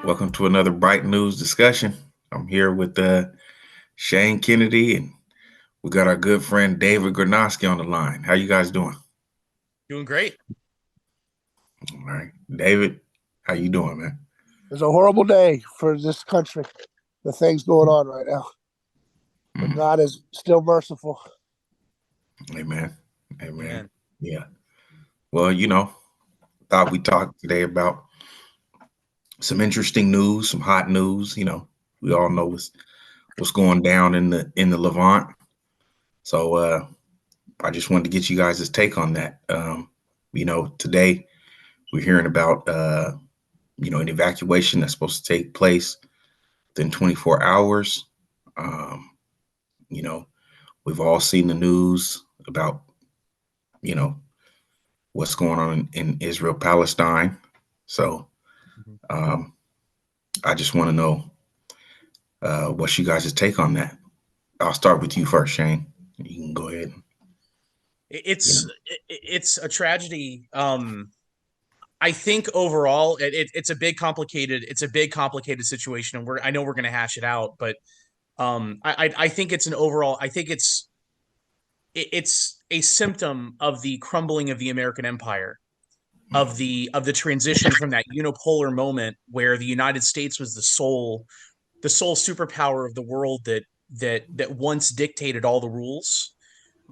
Welcome to another Bright News discussion. I'm here with Shane Kennedy, and we got our good friend David Granosky on the line. How you guys doing? Doing great. All right, David, how you doing, man? It's a horrible day for this country. The things going on right now, but Mm, God is still merciful. amen. Amen. Amen. Yeah. Well, thought we talked today about some interesting news, some hot news. We all know what's going down in the Levant. So I just wanted to get you guys' take on that. Today we're hearing about an evacuation that's supposed to take place within 24 hours. Um, you know, we've all seen the news about, you know, what's going on in Israel, Palestine. So Mhm. um, I just want to know what's you guys' take on that. I'll start with you first, Shane. You can go ahead. You It's know, it's a tragedy. I think overall it's a big complicated situation, and I know we're going to hash it out, but I think it's an overall. I think it's a symptom of the crumbling of the American empire, of the transition from that unipolar moment where the United States was the sole superpower of the world that once dictated all the rules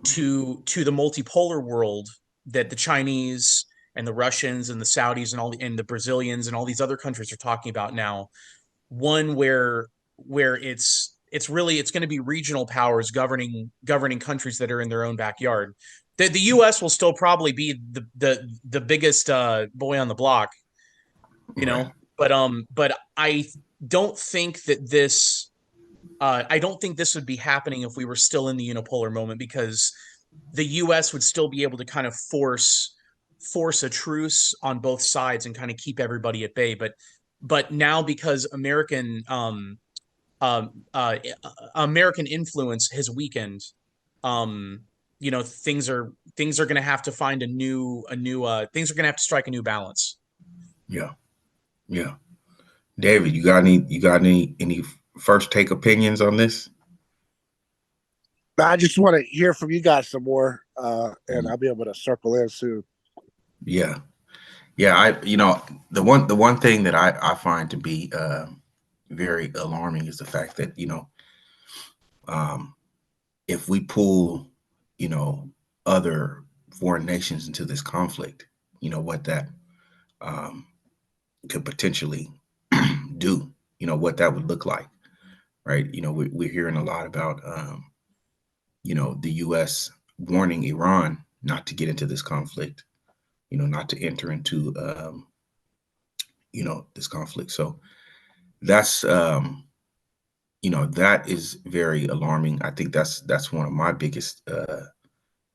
to the multipolar world that the Chinese and the Russians and the Saudis and the Brazilians and all these other countries are talking about now. One where it's going to be regional powers governing countries that are in their own backyard. The U.S. will still probably be the biggest boy on the block, you right. know. But don't think that this I don't think this would be happening if we were still in the unipolar moment, because the U.S. would still be able to kind of force a truce on both sides and kind of keep everybody at bay. But now, because American influence has weakened, um, things are going to have to find a new things are going to have to strike a new balance. Yeah. Yeah. David, you got any first take opinions on this? I just want to hear from you guys some more, and Mm, I'll be able to circle in soon. yeah. Yeah, the one thing that I find to be very alarming is the fact that um, if we pull you know other foreign nations into this conflict, what that um, could potentially do, what that would look like, right? We're hearing a lot about the U.S. warning Iran not to get into this conflict, not to enter into this conflict. So that's that is very alarming. I think that's one of my biggest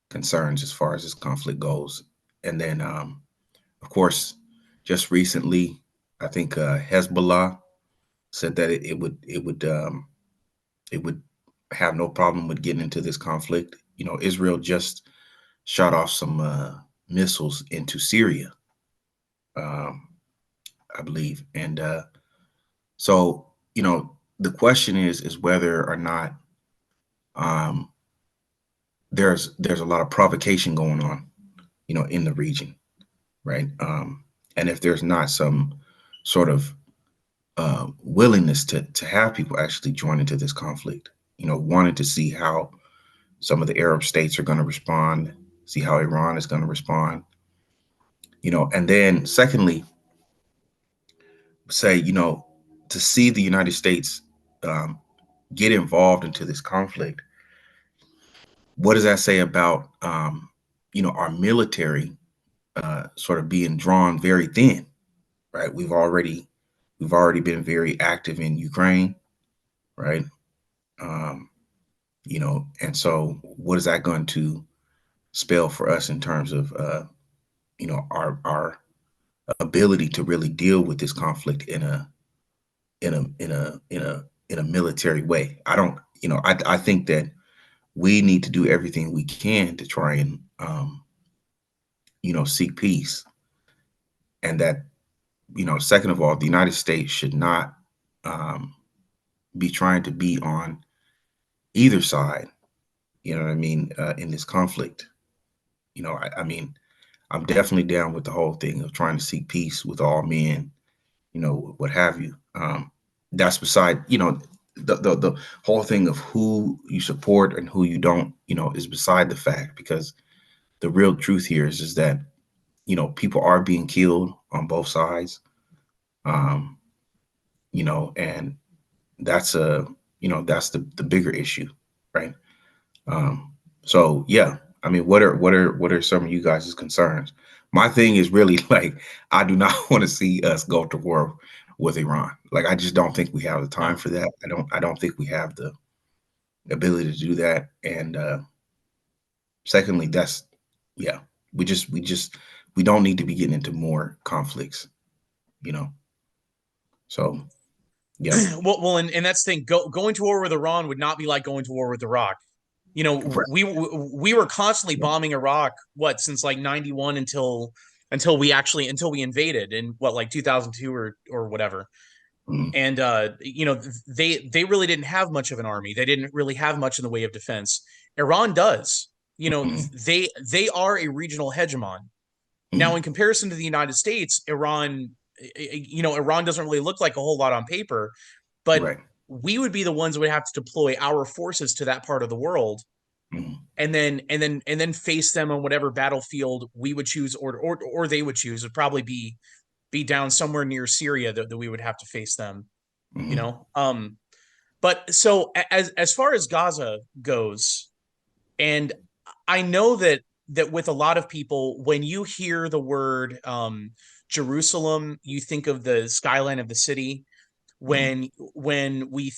concerns as far as this conflict goes. And then of course, just recently, I think Hezbollah said that it would have no problem with getting into this conflict. Israel just shot off some missiles into Syria, um, I believe. And so the question is whether or not um, there's a lot of provocation going on, in the region, right? And if there's not some sort of willingness to have people actually join into this conflict, wanting to see how some of the Arab states are going to respond, see how Iran is going to respond, and then secondly, say, to see the United States um, get involved into this conflict. What does that say about our military sort of being drawn very thin, right? We've already been very active in Ukraine, right? Um, and so what is that going to spell for us in terms of our ability to really deal with this conflict in a military way? I don't, I think that we need to do everything we can to try and seek peace, and that second of all, the United States should not um, be trying to be on either side. You know what I mean? In this conflict, I mean, I'm definitely down with the whole thing of trying to seek peace with all men, what have you. That's beside, the whole thing of who you support and who you don't, is beside the fact, because the real truth here is that, people are being killed on both sides. Um, and that's that's the bigger issue, right? Um, so yeah, I mean, what are some of you guys' concerns? My thing is really like, I do not want to see us go to war with Iran. Like, I just don't think we have the time No. for that. I don't think we have the ability to do that. And secondly, that's yeah, we don't need to be getting into more conflicts, you know. So yeah, And that's the thing. Going to war with Iran would not be like going to war with Iraq. right. We were constantly Yeah. bombing Iraq, since like 91 until we invaded in like 2002 or whatever. Mhm. And they really didn't have much of an army. They didn't really have much in the way of defense. Iran does. Mhm. They are a regional hegemon. Now, Mhm. in comparison to the United States, Iran doesn't really look like a whole lot on paper, but Right. we would be the ones that would have to deploy our forces to that part of the world, Mhm. and then face them on whatever battlefield we would choose, or they would choose. It'd probably be down somewhere near Syria that we would have to face them. You Mhm. know, but so as far as Gaza goes, and I know that with a lot of people, when you hear the word Jerusalem, you think of the skyline of the city. Mhm. When we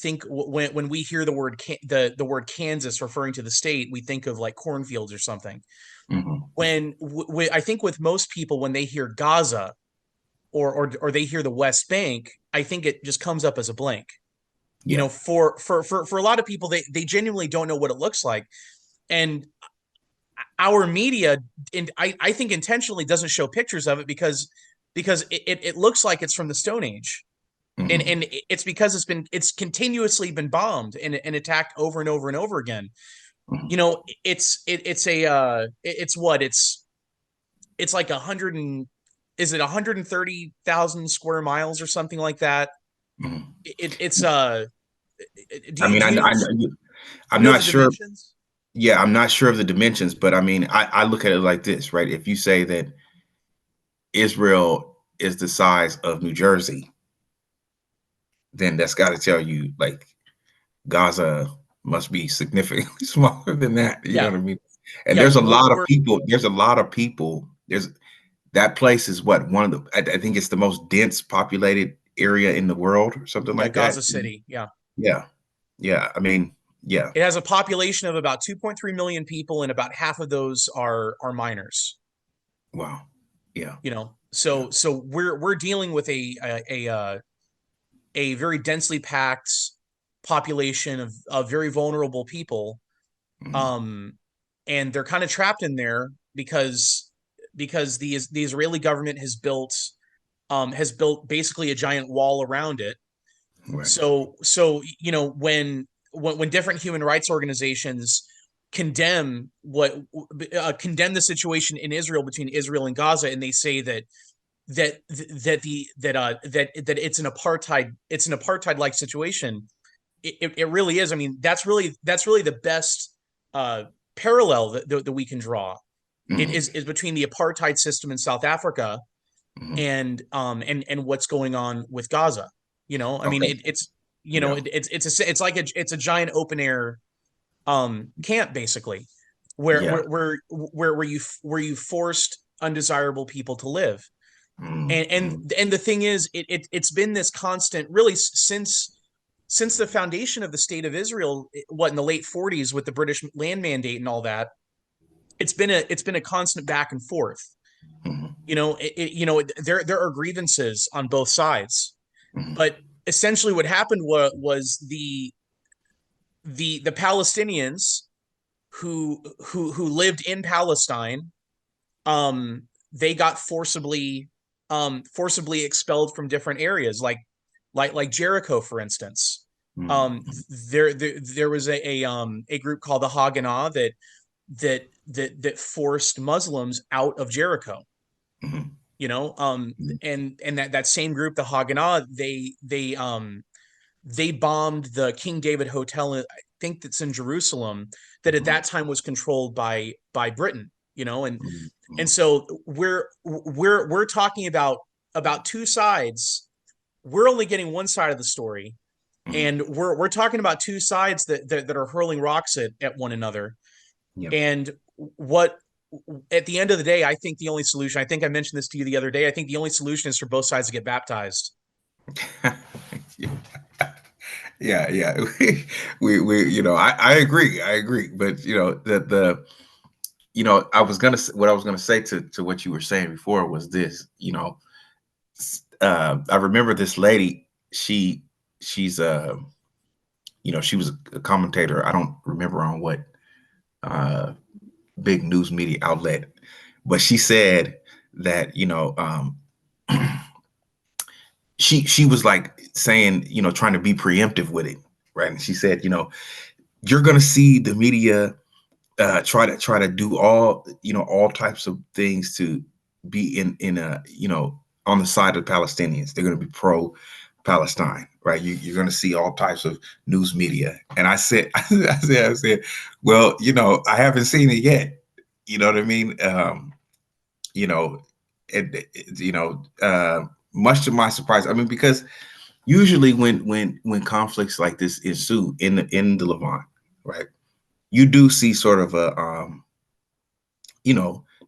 hear the word Kansas referring to the state, we think of like cornfields or something. Mhm. I think with most people, when they hear Gaza or they hear the West Bank, I think it just comes up as a blank. Yeah. For a lot of people, they genuinely don't know what it looks like. And our media, and I think intentionally doesn't show pictures of it because it looks like it's from the Stone Age. and Mhm. and it's because it's continuously been bombed and attacked over and over and over again. Mhm. It's like 100 and is it 130,000 square miles or something like that. Mhm. It's I mean, do I'm you know not the sure. dimensions? Yeah, I'm not sure of the dimensions, but I mean, I look at it like this, right? If you say that Israel is the size of New Jersey, then that's got to tell you like Gaza must be significantly smaller than that. You know Yeah, what I mean? And yeah. there's a lot of We're people. There's a lot of people. There's that place is what one of the. I think it's the most dense populated area in the world, or something Yeah, like that. Gaza City. Yeah, Yeah, yeah. I mean, yeah. it has a population of about 2.3 million people, and about half of those are minors. Wow. Yeah. Yeah. So we're dealing with a very densely packed population of very vulnerable people, Mhm. um and they're kind of trapped in there because the Israeli government has built basically a giant wall around it. Right. So when different human rights organizations condemn the situation in Israel, between Israel and Gaza, and they say that it's an apartheid like situation. It really is. I mean, that's really the best uh, parallel that we can draw. It Mhm. is between the apartheid system in South Africa Mhm. and what's going on with Gaza. I mean, Okay. it's Yeah. it's a giant open air camp, basically, where Yeah. where where where you forced undesirable people to live. Mhm. And the thing is, it's been this constant, really, since the foundation of the state of Israel, what, in the late 40s, with the British land mandate and all that. It's been a constant back and forth. Mhm. There are grievances on both sides, Mhm. but essentially what happened was the Palestinians who lived in Palestine, they got forcibly forcibly expelled from different areas, like Jericho, for instance. Um, mm, there was a group called the Haganah that forced Muslims out of Jericho. mm, You know, mm, and that same group, the Haganah, they bombed the King David Hotel, I think that's in Jerusalem, that at mm, that time was controlled by Britain. You know, mm, and mm, so we're talking about two sides. We're only getting one side of the story, mm. and we're talking about two sides that are hurling rocks at one another. Yeah. And what at the end of the day, I think the only solution, I think I mentioned this to you the other day, I think the only solution is for both sides to get baptized. Yeah, yeah. I agree. I agree. But what I was gonna say to what you were saying before was this, I remember this lady, she's she was a commentator. I don't remember on what uh big news media outlet, but she said that, she was like saying, trying to be preemptive with it, right? And she said, you're gonna see the media try to do all types of things to be in a on the side of the Palestinians. They're going to be pro Palestine, right? You're going to see all types of news media. And I said, I said, well, I haven't seen it yet. You know what I mean? You know, much to my surprise, I mean, because usually when conflicts like this ensue in the Levant, right? You do see sort of a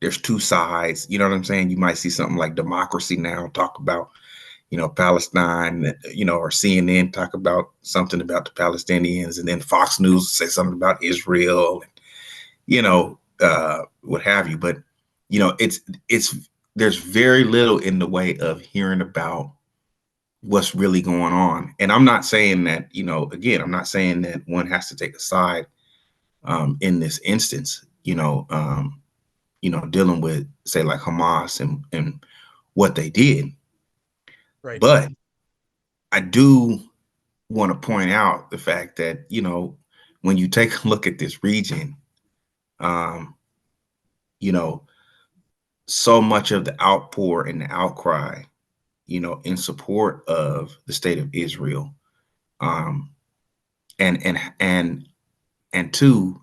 there's two sides. You know what I'm saying? You might see something like Democracy Now! Talk about, Palestine, or CNN talk about something about the Palestinians, and then Fox News say something about Israel, what have you. But, it's there's very little in the way of hearing about what's really going on. And I'm not saying that, again, I'm not saying that one has to take a side in this instance, dealing with, say, like Hamas and what they did. Right. But I do want to point out the fact that, when you take a look at this region, um, you know, so much of the outpour and the outcry, in support of the state of Israel, um, and two,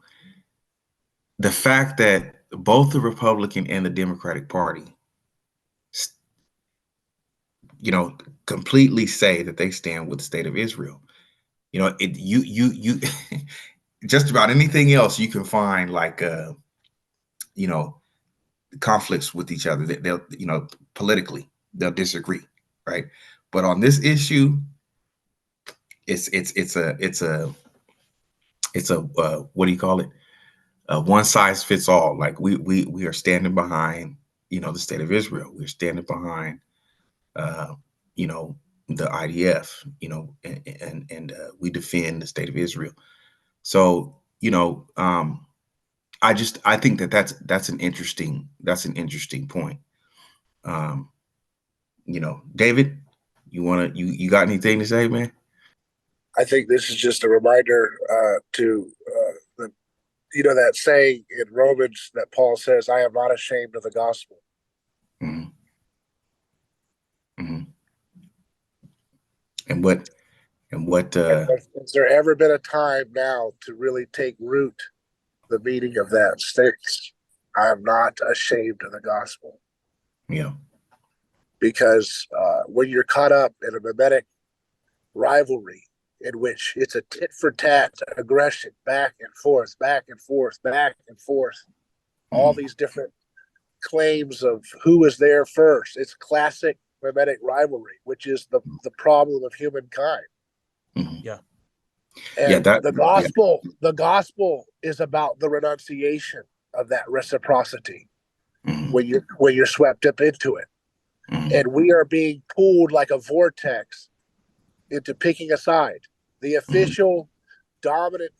the fact that both the Republican and the Democratic Party, you know, completely say that they stand with the state of Israel. You just about anything else you can find, like you know conflicts with each other, that they'll, politically they'll disagree, right? But on this issue, it's a what do you call it, one size fits all. Like we are standing behind, the state of Israel. We're standing behind uh you know the IDF, and we defend the state of Israel. So, I think that that's an interesting point. Um, David, you got anything to say, man? I think this is just a reminder to the that saying in Romans that Paul says, "I am not ashamed of the gospel." Hmm. Hmm. And what And has there ever been a time now to really take root the meaning of that sticks? I am not ashamed of the gospel, yeah. because when you're caught up in a mimetic rivalry in which it's a tit for tat aggression, back and forth, back and forth, back and forth, all Hmm. these different claims of who was there first. It's classic mimetic rivalry, which is the problem of humankind. Hmm. Yeah. Yeah, And that, yeah. the gospel is about the renunciation of that reciprocity Hmm. when you're swept up into it. Hmm. And we are being pulled like a vortex into picking a side. The Hmm. official dominant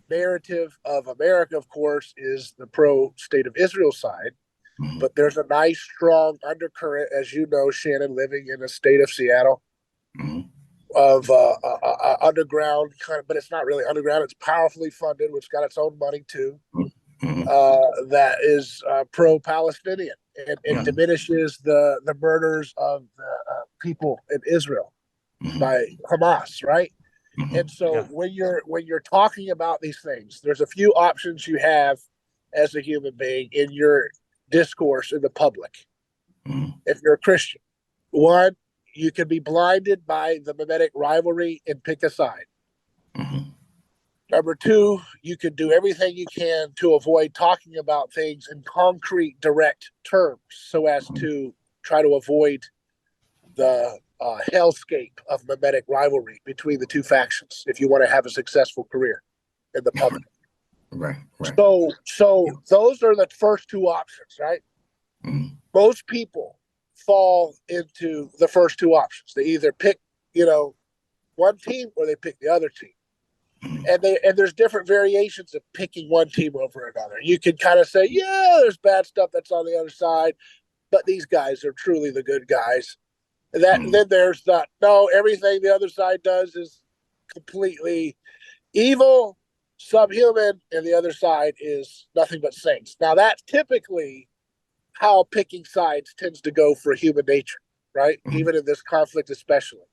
narrative of America, of course, is the pro state of Israel side. Mhm. but there's a nice, strong undercurrent, as you know, Shannon, living in the state of Seattle, Mhm. of underground kind of, but it's not really underground. It's powerfully funded, which got its own money too. Mhm. That is pro-Palestinian and Yeah. diminishes the murders of the people in Israel Mhm. by Hamas, right? And Mhm. so Yeah. when you're talking about these things, there's a few options you have as a human being in your discourse in the public. Mhm. If you're a Christian, one, you can be blinded by the mimetic rivalry and pick a side. Mhm. Number two, you can do everything you can to avoid talking about things in concrete, direct terms so as to try to avoid the hellscape of mimetic rivalry between the two factions if you want to have a successful career in the public. Right. Right. So those are the first two options, right? Mhm. Most people fall into the first two options. They either pick, one team or they pick the other team. Mhm. And there's different variations of picking one team over another. You can kind of say, yeah, there's bad stuff that's on the other side, but these guys are truly the good guys. That Mhm. then there's the no, everything the other side does is completely evil, subhuman, and the other side is nothing but saints. Now that's typically how picking sides tends to go for human nature, right? Mhm. Even in this conflict, especially.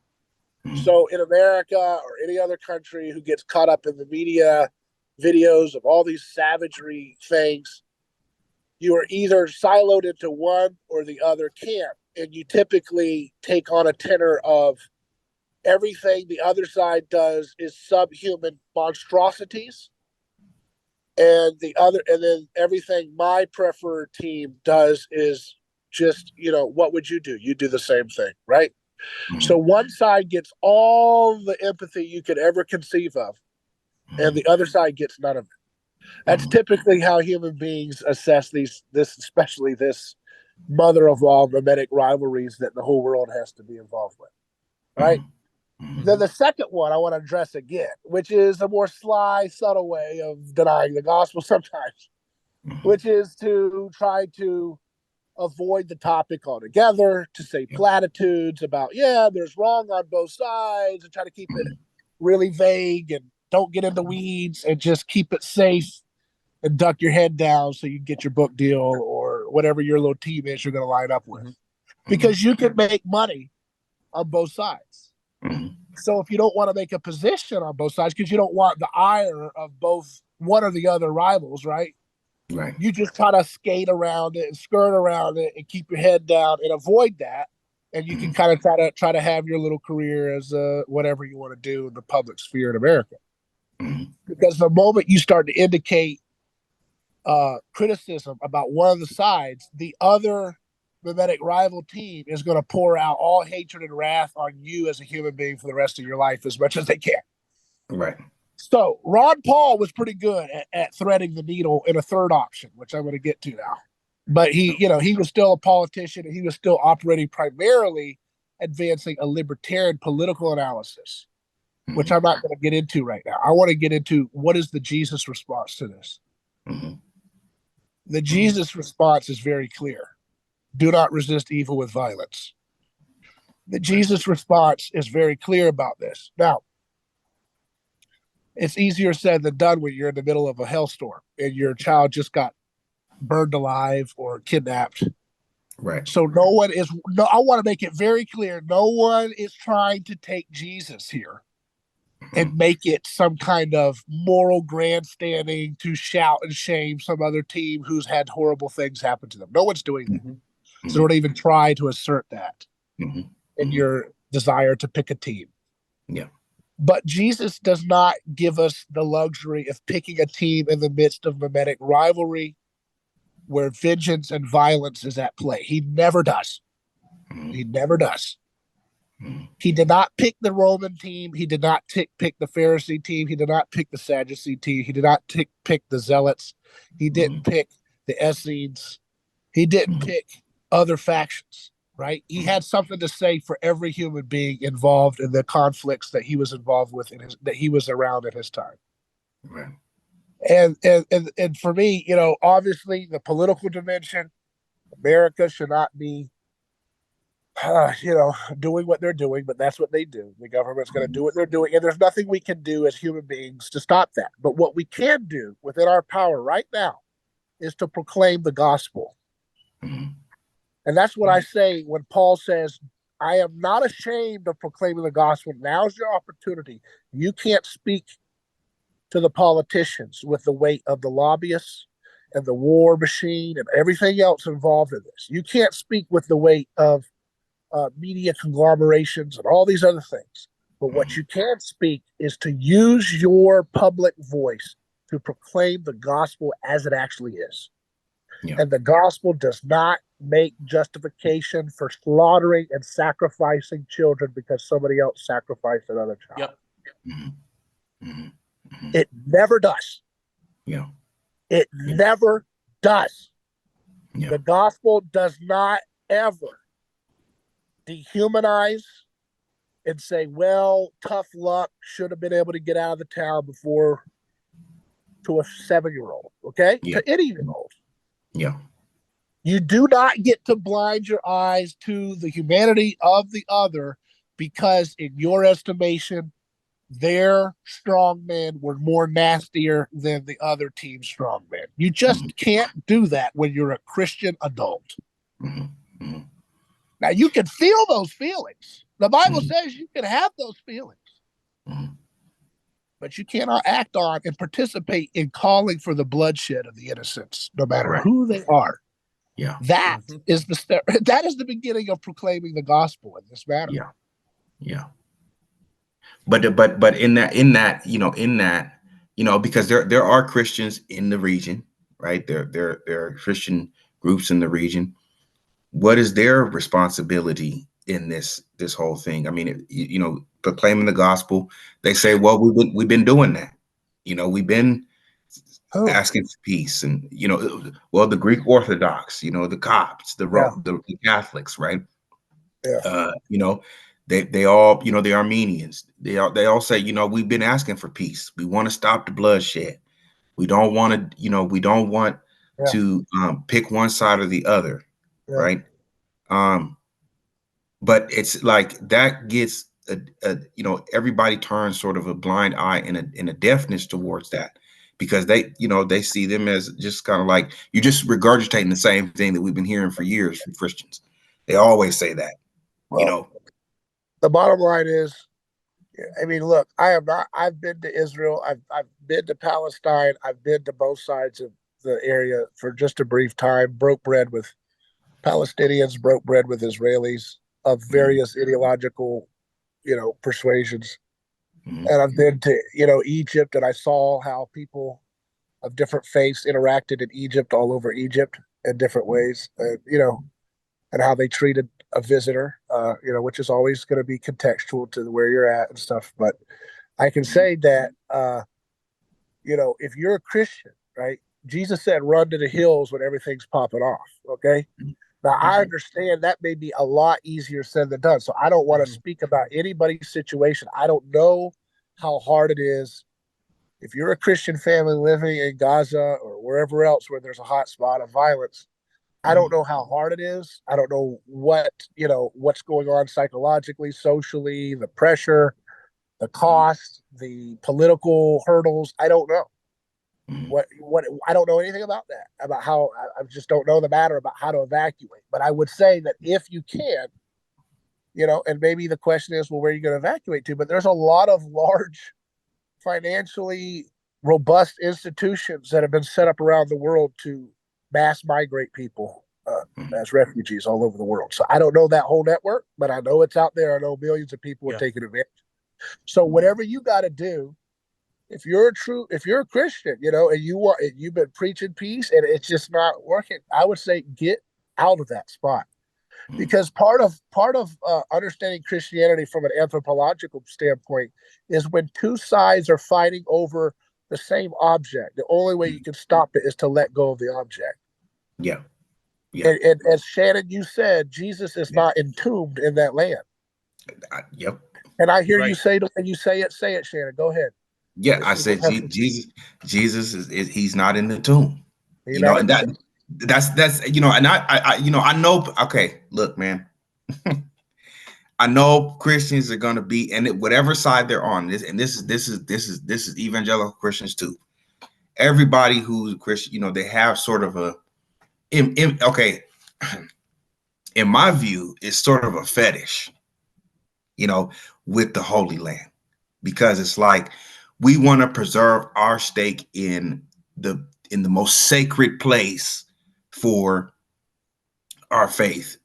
Mhm. So in America or any other country who gets caught up in the media videos of all these savagery things, you are either siloed into one or the other camp. And you typically take on a tenor of everything the other side does is subhuman monstrosities. And then everything my preferred team does is just, what would you do? You do the same thing, right? So Mhm. one side gets all the empathy you could ever conceive of, and the other side gets none of it. That's Mhm. typically how human beings assess especially this mother of all mimetic rivalries that the whole world has to be involved with. Right? Mhm. Mhm. Then the second one I want to address again, which is a more sly, subtle way of denying the gospel sometimes, Mhm. which is to try to avoid the topic altogether, to say Yeah. platitudes about, yeah, there's wrong on both sides, and try to keep it Mhm. really vague and don't get in the weeds and just keep it safe and duck your head down so you can get your book deal or whatever your little team is you're going to line up with. Mm-hmm. Mhm. Because you can make money on both sides. Mhm. So if you don't want to make a position on both sides, because you don't want the ire of both one or the other rivals, right? Right. You just try to skate around it and skirt around it and keep your head down and avoid that. And you can Mhm. kind of try to have your little career as whatever you want to do in the public sphere in America. Mhm. Because the moment you start to indicate criticism about one of the sides, the other mimetic rival team is going to pour out all hatred and wrath on you as a human being for the rest of your life as much as they can. Right. So Ron Paul was pretty good at threading the needle in a third option, which I'm going to get to now. But he was still a politician and he was still operating primarily advancing a libertarian political analysis, which Mhm. I'm not going to get into right now. I want to get into what is the Jesus response to this. Mhm. The Mhm. Jesus response is very clear. Do not resist evil with violence. The Right. Jesus response is very clear about this. Now, it's easier said than done when you're in the middle of a hellstorm and your child just got burned alive or kidnapped. Right. So I want to make it very clear, no one is trying to take Jesus here and Mhm. make it some kind of moral grandstanding to shout and shame some other team who's had horrible things happen to them. No one's doing that. Mm-hmm. So Mhm. don't even try to assert that Mhm. in Mhm. your desire to pick a team. Yeah. But Jesus does not give us the luxury of picking a team in the midst of mimetic rivalry where vengeance and violence is at play. He never does. Mhm. He never does. Mhm. He did not pick the Roman team. He did not pick the Pharisee team. He did not pick the Sadducee team. He did not pick the Zealots. He didn't Mhm. pick the Essenes. He didn't Mhm. pick other factions, right? He Mhm. had something to say for every human being involved in the conflicts that he was involved with that he was around at his time. Right. And for me, obviously the political dimension, America should not be, doing what they're doing, but that's what they do. The government's going to do what they're doing, and there's nothing we can do as human beings to stop that. But what we can do within our power right now is to proclaim the gospel. Mhm. And that's what I say when Paul says, I am not ashamed of proclaiming the gospel. Now's your opportunity. You can't speak to the politicians with the weight of the lobbyists and the war machine and everything else involved in this. You can't speak with the weight of media conglomerations and all these other things. But what you can speak is to use your public voice to proclaim the gospel as it actually is. Yeah. And the gospel does not make justification for slaughtering and sacrificing children because somebody else sacrificed another child. Yep. Mm-hmm. Mm-hmm. Mm-hmm. It never does. Yeah. It never does. Yeah. The gospel does not ever dehumanize and say, well, tough luck, should have been able to get out of the town before, to a 7-year-old, okay? Yeah. To any year-old. Yeah. You do not get to blind your eyes to the humanity of the other because, in your estimation, their strongmen were more nastier than the other team's strongmen. You just can't do that when you're a Christian adult. Mm-hmm. Mm-hmm. Now, you can feel those feelings. The Bible says you can have those feelings. Mm-hmm. But you cannot act on and participate in calling for the bloodshed of the innocents, no matter who they are. Yeah. That is the beginning of proclaiming the gospel in this matter. Yeah. Yeah. But in that, because there are Christians in the region, right? There are Christian groups in the region. What is their responsibility in this whole thing? I mean, proclaiming the gospel. They say, well, we've been doing that. We've been asking for peace, and the Greek Orthodox, the Copts, the Catholics, right? Yeah. They all, the Armenians, they all say, we've been asking for peace. We want to stop the bloodshed. We don't want to pick one side or the other, right? But it's like that gets everybody turns sort of a blind eye and a deafness towards that, because they see them as just kind of like, you're just regurgitating the same thing that we've been hearing for years from Christians. They always say that. Well, the bottom line is, I mean, look, I've been to Israel. I've been to Palestine. I've been to both sides of the area for just a brief time, broke bread with Palestinians, broke bread with Israelis of various ideological, persuasions. And I've been to, Egypt, and I saw how people of different faiths interacted in Egypt, all over Egypt in different ways, and how they treated a visitor, which is always going to be contextual to where you're at and stuff. But I can say that, if you're a Christian, right, Jesus said, run to the hills when everything's popping off. Okay. Now, I understand that may be a lot easier said than done. So I don't want to speak about anybody's situation. I don't know how hard it is. If you're a Christian family living in Gaza or wherever else where there's a hot spot of violence, I don't know how hard it is. I don't know what's going on psychologically, socially, the pressure, the cost, the political hurdles. I don't know. What I don't know anything about that, about how I just don't know the matter about how to evacuate. But I would say that if you can, and maybe the question is, well, where are you going to evacuate to? But there's a lot of large, financially robust institutions that have been set up around the world to mass migrate people as refugees all over the world. So I don't know that whole network, but I know it's out there. I know millions of people are taking advantage. So whatever you got to do, if you're a Christian, and you've been preaching peace and it's just not working, I would say get out of that spot. Because part of understanding Christianity from an anthropological standpoint is when two sides are fighting over the same object, the only way you can stop it is to let go of the object. Yeah. And as Shannon, you said, Jesus is not entombed in that land. Yep. And I hear you say it, Shannon. Go ahead. Yeah, I said Jesus is he's not in the tomb. And that's you know, and I you know, I know. Okay, look, man. I know Christians are going to be, and whatever side they're on. This is evangelical Christians too. Everybody who's a Christian, you know, they have sort of a, okay, in my view, it's sort of a fetish, you know, with the Holy Land, because it's like we want to preserve our stake in the most sacred place for our faith.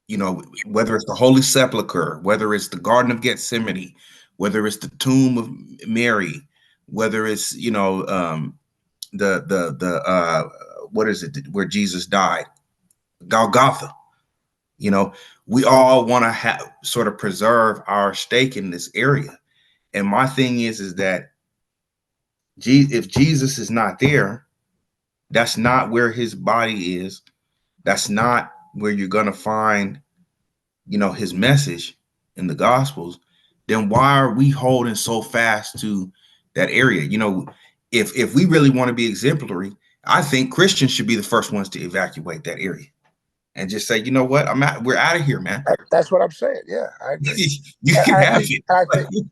You know, whether it's the Holy Sepulchre, whether it's the Garden of Gethsemane, whether it's the tomb of Mary, whether it's, you know, the what is it where Jesus died, Golgotha. You know, we all want to have sort of preserve our stake in this area. And my thing is that if Jesus is not there, that's not where his body is. That's not where you're gonna find, you know, his message in the Gospels. Then why are we holding so fast to that area? You know, if we really want to be exemplary, I think Christians should be the first ones to evacuate that area and just say, you know what, we're out of here, man. That's what I'm saying. Yeah, I agree. You can have it.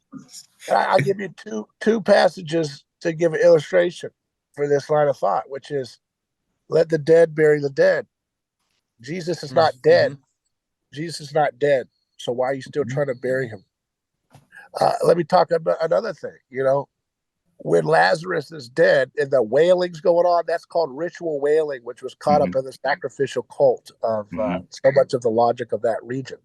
I'll give you two passages to give an illustration for this line of thought, which is, let the dead bury the dead. Jesus is not dead. Jesus is not dead. So why are you still trying to bury him? Let me talk about another thing. You know, when Lazarus is dead and the wailing's going on, that's called ritual wailing, which was caught up in the sacrificial cult of so much of the logic of that region.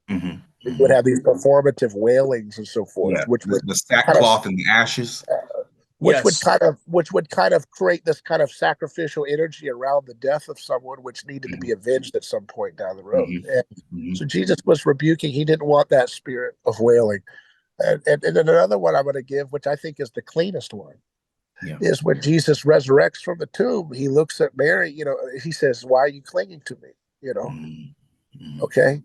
We would have these performative wailings and so forth, which would the sackcloth and the ashes, which would kind of create this kind of sacrificial energy around the death of someone, which needed to be avenged at some point down the road. And so Jesus was rebuking; he didn't want that spirit of wailing. And then another one I'm going to give, which I think is the cleanest one, is when Jesus resurrects from the tomb. He looks at Mary. You know, he says, "Why are you clinging to me?" You know, okay.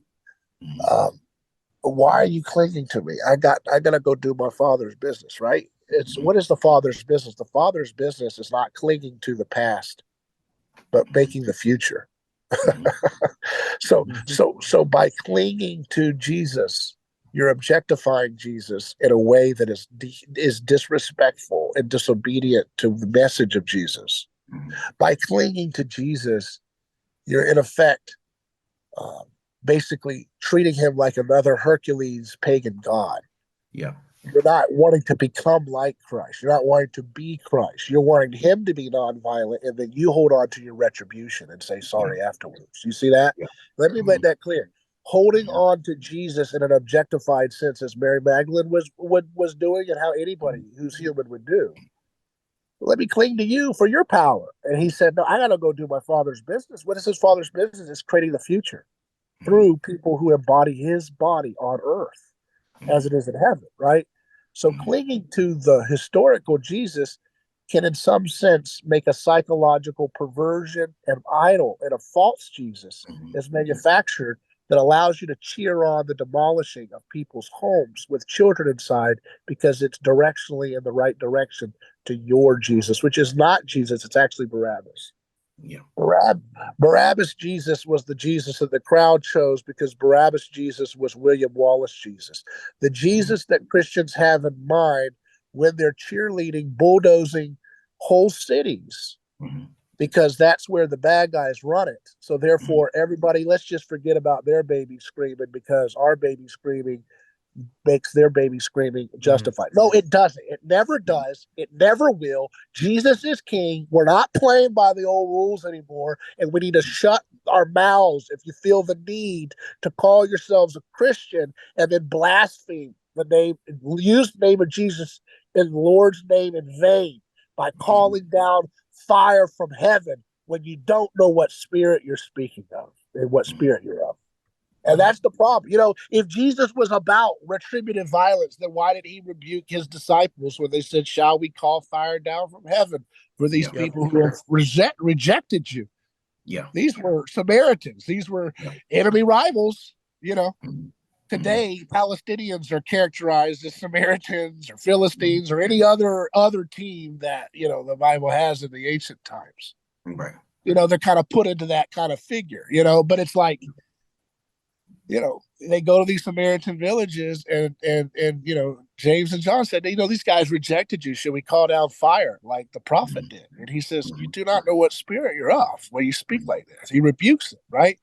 Why are you clinging to me? I gotta go do my Father's business, right? It's what is the Father's business? The Father's business is not clinging to the past, but making the future. So by clinging to Jesus, you're objectifying Jesus in a way that is disrespectful and disobedient to the message of Jesus. By clinging to Jesus, you're in effect basically treating him like another Hercules pagan god. Yeah. You're not wanting to become like Christ. You're not wanting to be Christ. You're wanting him to be nonviolent, and then you hold on to your retribution and say sorry afterwards. You see that? Let me make that clear. Holding on to Jesus in an objectified sense, as Mary Magdalene was doing, and how anybody who's human would do. Let me cling to you for your power. And he said, no, I got to go do my Father's business. What is his Father's business? It's creating the future through people who embody his body on earth as it is in heaven, right? So clinging to the historical Jesus can in some sense make a psychological perversion and idol, and a false Jesus is manufactured that allows you to cheer on the demolishing of people's homes with children inside because it's directionally in the right direction to your Jesus, which is not Jesus, it's actually Barabbas. Yeah. Barabbas Jesus was the Jesus that the crowd chose because Barabbas Jesus was William Wallace Jesus. The Jesus that Christians have in mind when they're cheerleading, bulldozing whole cities, because that's where the bad guys run it. So therefore, everybody, let's just forget about their baby screaming because our baby screaming makes their baby screaming justified. No, it doesn't. It never does. It never will. Jesus is king. We're not playing by the old rules anymore, and we need to shut our mouths if you feel the need to call yourselves a Christian and then blaspheme the name, use the name of Jesus in the Lord's name in vain by calling down fire from heaven when you don't know what spirit you're speaking of and what spirit you're of. And that's the problem. You know, if Jesus was about retributive violence, then why did he rebuke his disciples when they said, shall we call fire down from heaven for these people who have rejected you? Yeah. These were Samaritans. These were enemy rivals. You know, today Palestinians are characterized as Samaritans or Philistines or any other team that, you know, the Bible has in the ancient times. Right. they're kind of put into that kind of figure, but it's like, they go to these Samaritan villages, and James and John said, these guys rejected you. Should we call down fire like the prophet did? And he says, you do not know what spirit you're of when you speak like this. He rebukes it, right?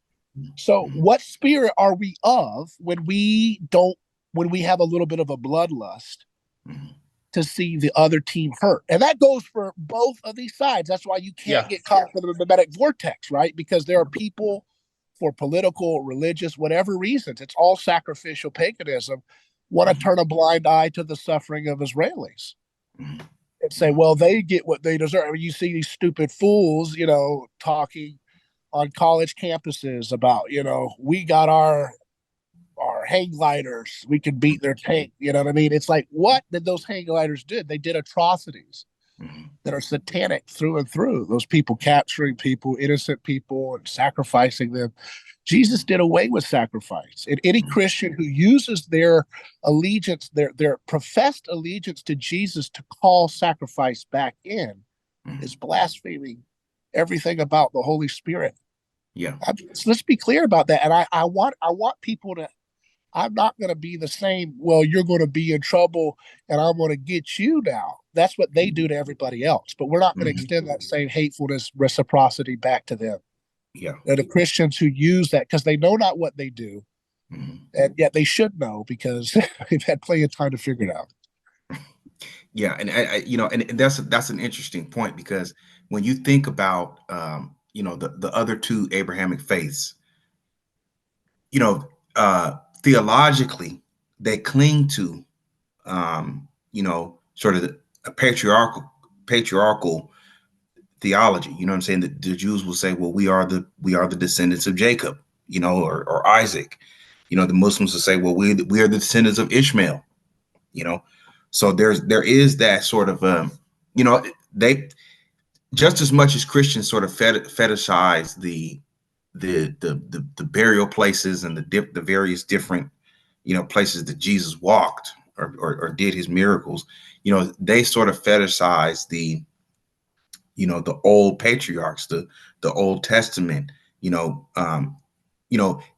So what spirit are we of when we have a little bit of a bloodlust to see the other team hurt? And that goes for both of these sides. That's why you can't get caught in the mimetic vortex, right? Because there are people, for political, religious, whatever reasons, it's all sacrificial paganism, want to turn a blind eye to the suffering of Israelis and say, well, they get what they deserve. I mean, you see these stupid fools, talking on college campuses about, we got our hang gliders, we can beat their tank. You know what I mean? It's like, what did those hang gliders do? They did atrocities that are satanic through and through. Those people capturing people, innocent people, and sacrificing them. Jesus did away with sacrifice. And any Christian who uses their allegiance, their professed allegiance to Jesus, to call sacrifice back in is blaspheming everything about the Holy Spirit. Yeah. Let's be clear about that. And I want people to, I'm not going to be the same, well, you're going to be in trouble and I'm going to get you now. That's what they do to everybody else. But we're not going to extend that same hatefulness, reciprocity back to them. Yeah. They're the Christians who use that because they know not what they do. And yet they should know because they've had plenty of time to figure it out. Yeah. And and that's an interesting point, because when you think about, the other two Abrahamic faiths, theologically, they cling to, sort of a patriarchal theology. You know what I'm saying? The Jews will say, well, we are the descendants of Jacob, or Isaac. The Muslims will say, well, we are the descendants of Ishmael. So there is that sort of, they, just as much as Christians sort of fetishize the burial places and the various different, places that Jesus walked or did his miracles, they sort of fetishize the old patriarchs, the Old Testament.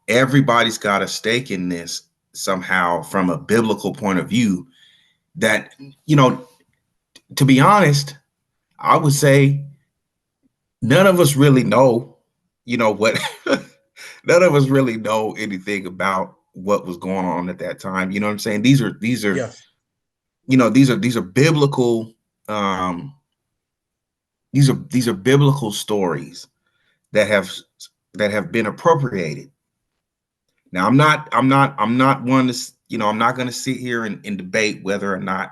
Everybody's got a stake in this somehow from a biblical point of view. That, to be honest, I would say none of us really know, what none of us really know anything about what was going on at that time. You know what I'm saying? These are these are biblical, these are biblical stories that have been appropriated. Now, I'm not one to, I'm not going to sit here and debate whether or not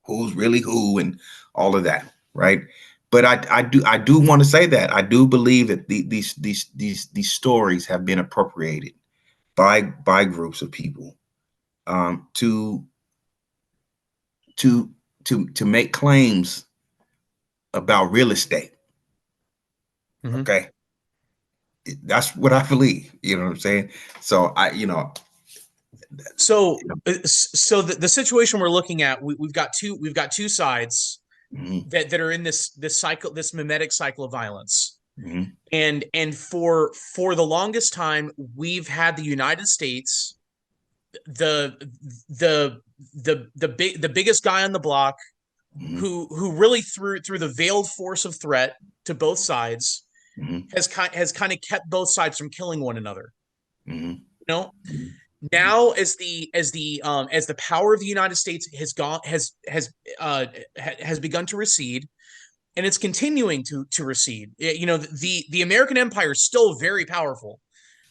who's really who and all of that, right? But I do want to say that I do believe that these stories have been appropriated by groups of people, to make claims about real estate. Okay, that's what I believe. You know what I'm saying? So So the situation we're looking at, we've got two sides that are in this cycle, this mimetic cycle of violence. And for the longest time, we've had the United States, the biggest guy on the block, who really, through the veiled force of threat to both sides, has kind of kept both sides from killing one another. Now, as the power of the United States has begun to recede, and it's continuing to recede. The American Empire is still very powerful,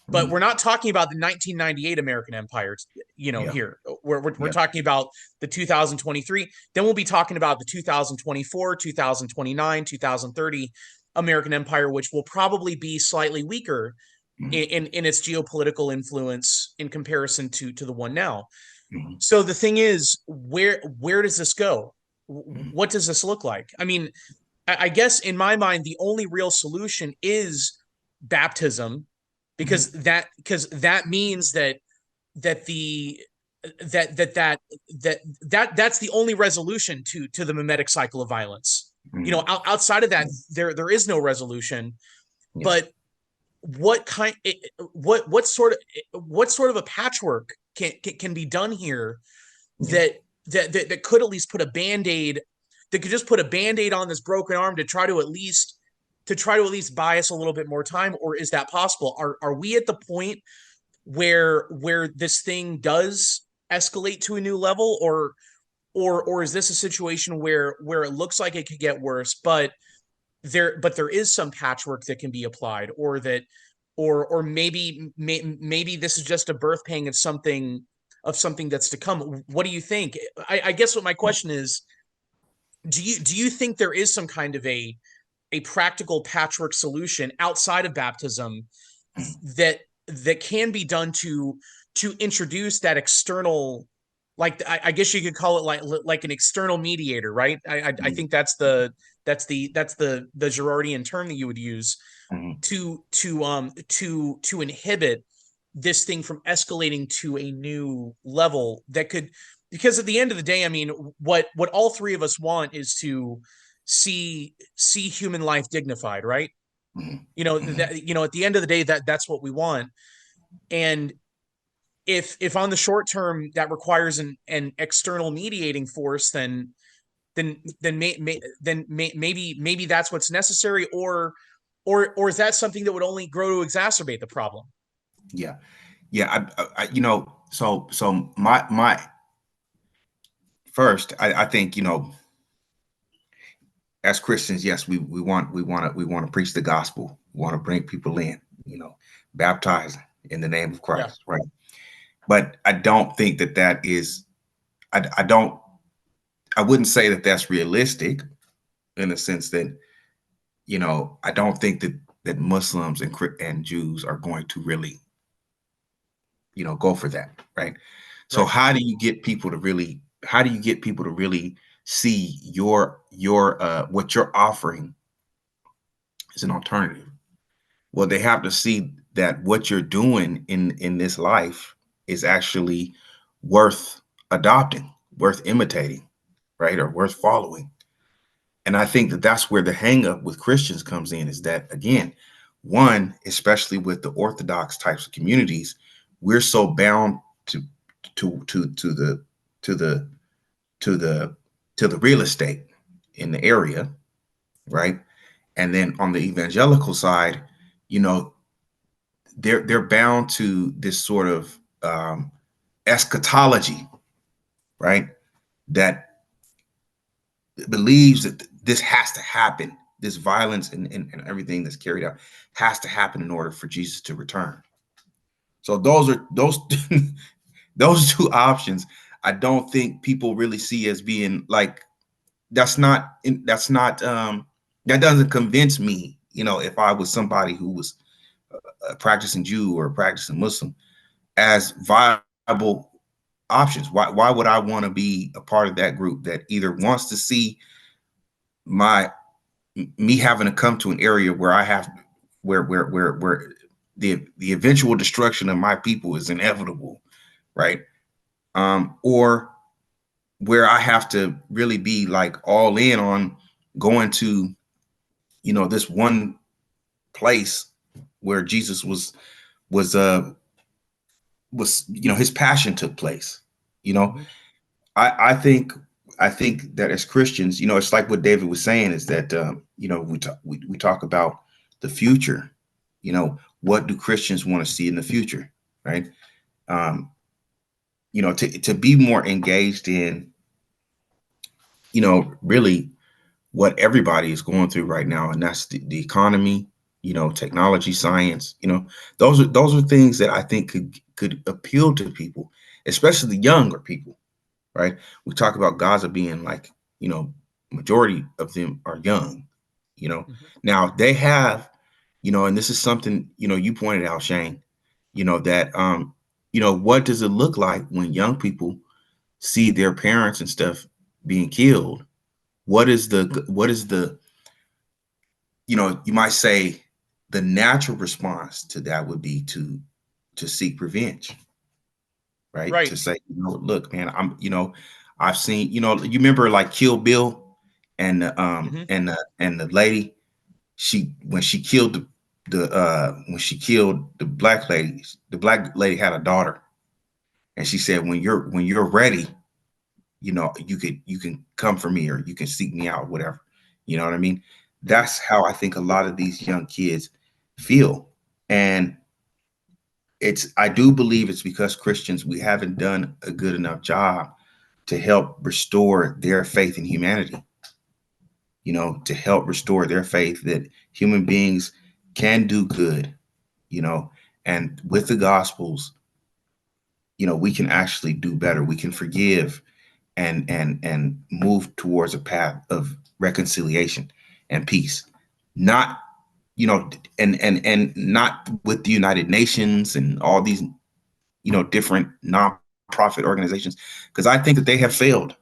but we're not talking about the 1998 American Empire. Here we're talking about the 2023. Then we'll be talking about the 2024, 2029, 2030 American Empire, which will probably be slightly weaker in its geopolitical influence in comparison to the one now. So the thing is, where does this go? What does this look like? I mean, I guess in my mind, the only real solution is baptism, because that means that's the only resolution to the mimetic cycle of violence. You know, outside of that, there is no resolution. Yeah. But what kind, what sort of a patchwork can be done here Yeah. that could at least put a band-aid, that could just put a band-aid on this broken arm to try to at least buy us a little bit more time? Or is that possible? Are we at the point where this thing does escalate to a new level, or is this a situation where it looks like it could get worse, but there is some patchwork that can be applied, or that or maybe this is just a birth pang of something that's to come? What do you think? I guess what my question is, do you think there is some kind of a practical patchwork solution outside of baptism that can be done to introduce that external, like I guess you could call it like an external mediator, right? I think that's the Girardian term that you would use Mhm. to inhibit this thing from escalating to a new level that could, because at the end of the day, I mean, what all three of us want is to see human life dignified, right? Mhm. You know, Mhm. that, you know, at the end of the day, that's what we want. And if on the short term that requires an external mediating force, maybe that's what's necessary. Or is that something that would only grow to exacerbate the problem? Yeah. Yeah. You know, so my first, I think, you know, as Christians, yes, we want to preach the gospel. We want to bring people in, you know, baptize in the name of Yeah. Christ, right? But I don't think that that is. I don't. I wouldn't say that that's realistic in the sense that, you know, I don't think that Muslims and Jews are going to really, you know, go for that, right? So Right. how do you get people to really? How do you get people to really see your what you're offering as an alternative? Well, they have to see that what you're doing in this life is actually worth adopting, worth imitating, right, or worth following. And I think that that's where the hang up with Christians comes in, is that, again, one, especially with the Orthodox types of communities, we're so bound to to the to the to the to the real estate in the area, right? And then on the evangelical side, you know, they're bound to this sort of eschatology, right? That believes that this has to happen. This violence and everything that's carried out has to happen in order for Jesus to return. So those those two options. I don't think people really see as being like, that's not that doesn't convince me. You know, if I was somebody who was a practicing Jew or a practicing Muslim, as viable options. Why would I want to be a part of that group that either wants to see my me having to come to an area where I have where the eventual destruction of my people is inevitable, right? Or where I have to really be like all in on going to, you know, this one place where Jesus was, you know, his passion took place. You know, Mhm. I think that as Christians, you know, it's like what David was saying, is that you know, we talk about the future. You know, what do Christians want to see in the future, right? Um, you know, to be more engaged in, you know, really what everybody is going through right now, and that's the economy. You know, technology, science. You know, those are things that I think could appeal to people, especially the younger people, right? We talk about Gaza being like, you know, majority of them are young, you know. Mhm. Now they have, you know, and this is something, you know, you pointed out, Shane, you know, that you know, what does it look like when young people see their parents and stuff being killed? What is the, you know, you might say the natural response to that would be to seek revenge, right? To Right. say, you know, look, man, I'm, you know, I've seen, you know, you remember like Kill Bill, and the lady, she when she killed the black lady had a daughter, and she said, when you're ready, you can come for me, or you can seek me out, whatever. You know what I mean? That's how I think a lot of these young kids feel. And I do believe it's because Christians, we haven't done a good enough job to help restore their faith in humanity, to help restore their faith that human beings can do good, you know, and with the gospels, we can actually do better. We can forgive and move towards a path of reconciliation and peace. Not, and not with the United Nations and all these, different nonprofit organizations, because I think that they have failed.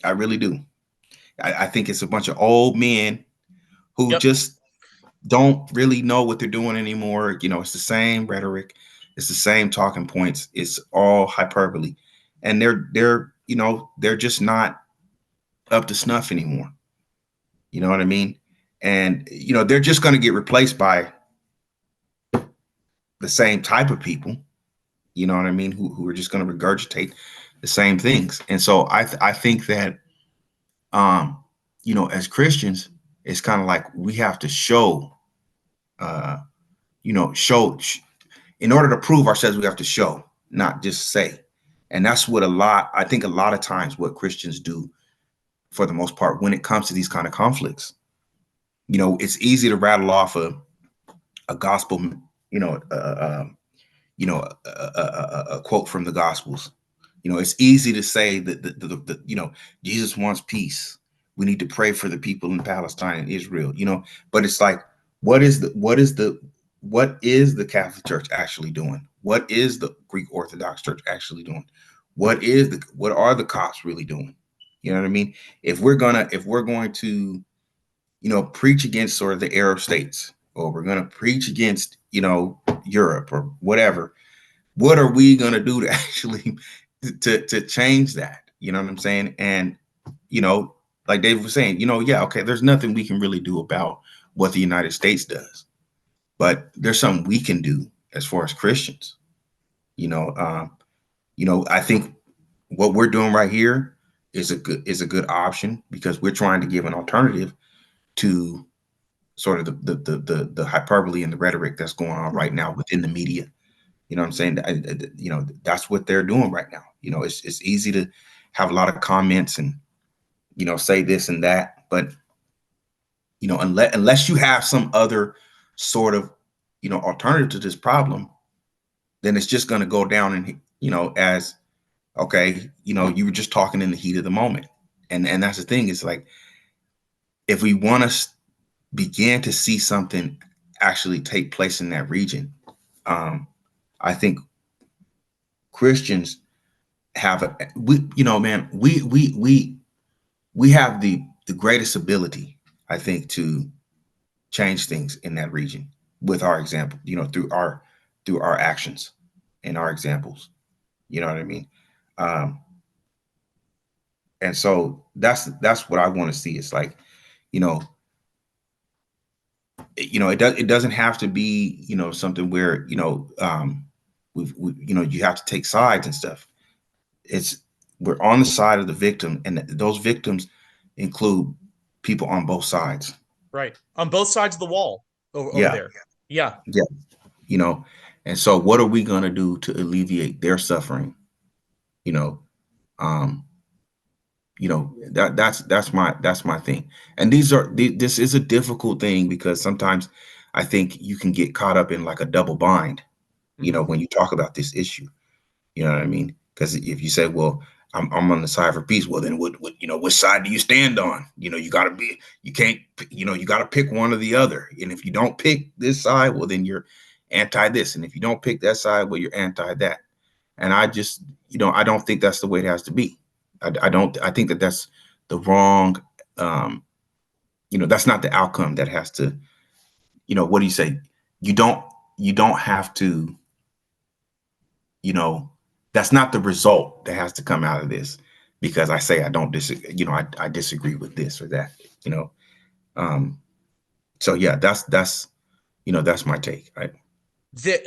I really do. I think it's a bunch of old men who Yep. just don't really know what they're doing anymore. It's the same rhetoric, it's the same talking points, it's all hyperbole, and they're just not up to snuff anymore. You know what I mean? And they're just going to get replaced by the same type of people. You know what I mean? Who are just going to regurgitate the same things. And so I think that as Christians, it's kind of like we have to show, uh, show in order to prove ourselves, we have to show, not just say. And that's what I think a lot of times what Christians do for the most part when it comes to these kind of conflicts. It's easy to rattle off a gospel, a quote from the Gospels. It's easy to say that Jesus wants peace. We need to pray for the people in Palestine and Israel. But it's like, what is the Catholic Church actually doing? What is the Greek Orthodox Church actually doing? What are the cops really doing? You know what I mean? If we're going to preach against sort of the Arab states, or we're going to preach against, Europe or whatever, what are we going to do to actually to change that? You know what I'm saying? And, like David was saying, yeah, okay, there's nothing we can really do about what the United States does, but there's something we can do as far as Christians. I think what we're doing right here is a good option, because we're trying to give an alternative to sort of the hyperbole and the rhetoric that's going on right now within the media. You know what I'm saying? That's what they're doing right now. It's easy to have a lot of comments and, say this and that, but, unless you have some other sort of, alternative to this problem, then it's just going to go down and, as, okay, you were just talking in the heat of the moment. And that's the thing, is like, if we want to begin to see something actually take place in that region, I think Christians have we have the greatest ability, I think, to change things in that region with our example, through our actions and our examples. You know what I mean? And so that's what I want to see. It's like, it doesn't have to be, something where, you have to take sides and stuff. We're on the side of the victim, and those victims include people on both sides. Right. On both sides of the wall over Yeah. there. Yeah. Yeah. And so what are we going to do to alleviate their suffering? Um, that's my thing. And this is a difficult thing, because sometimes I think you can get caught up in like a double bind, when you talk about this issue. You know what I mean? Because if you say, well, I'm on the side for peace, well, then which side do you stand on? You got to pick one or the other. And if you don't pick this side, well, then you're anti this. And if you don't pick that side, well, you're anti that. And I just, I don't think that's the way it has to be. I think that's the wrong, that's not the outcome that has to, what do you say? You don't have to, that's not the result that has to come out of this. because I say I don't disagree, I disagree with this or that, you know. So yeah, that's my take.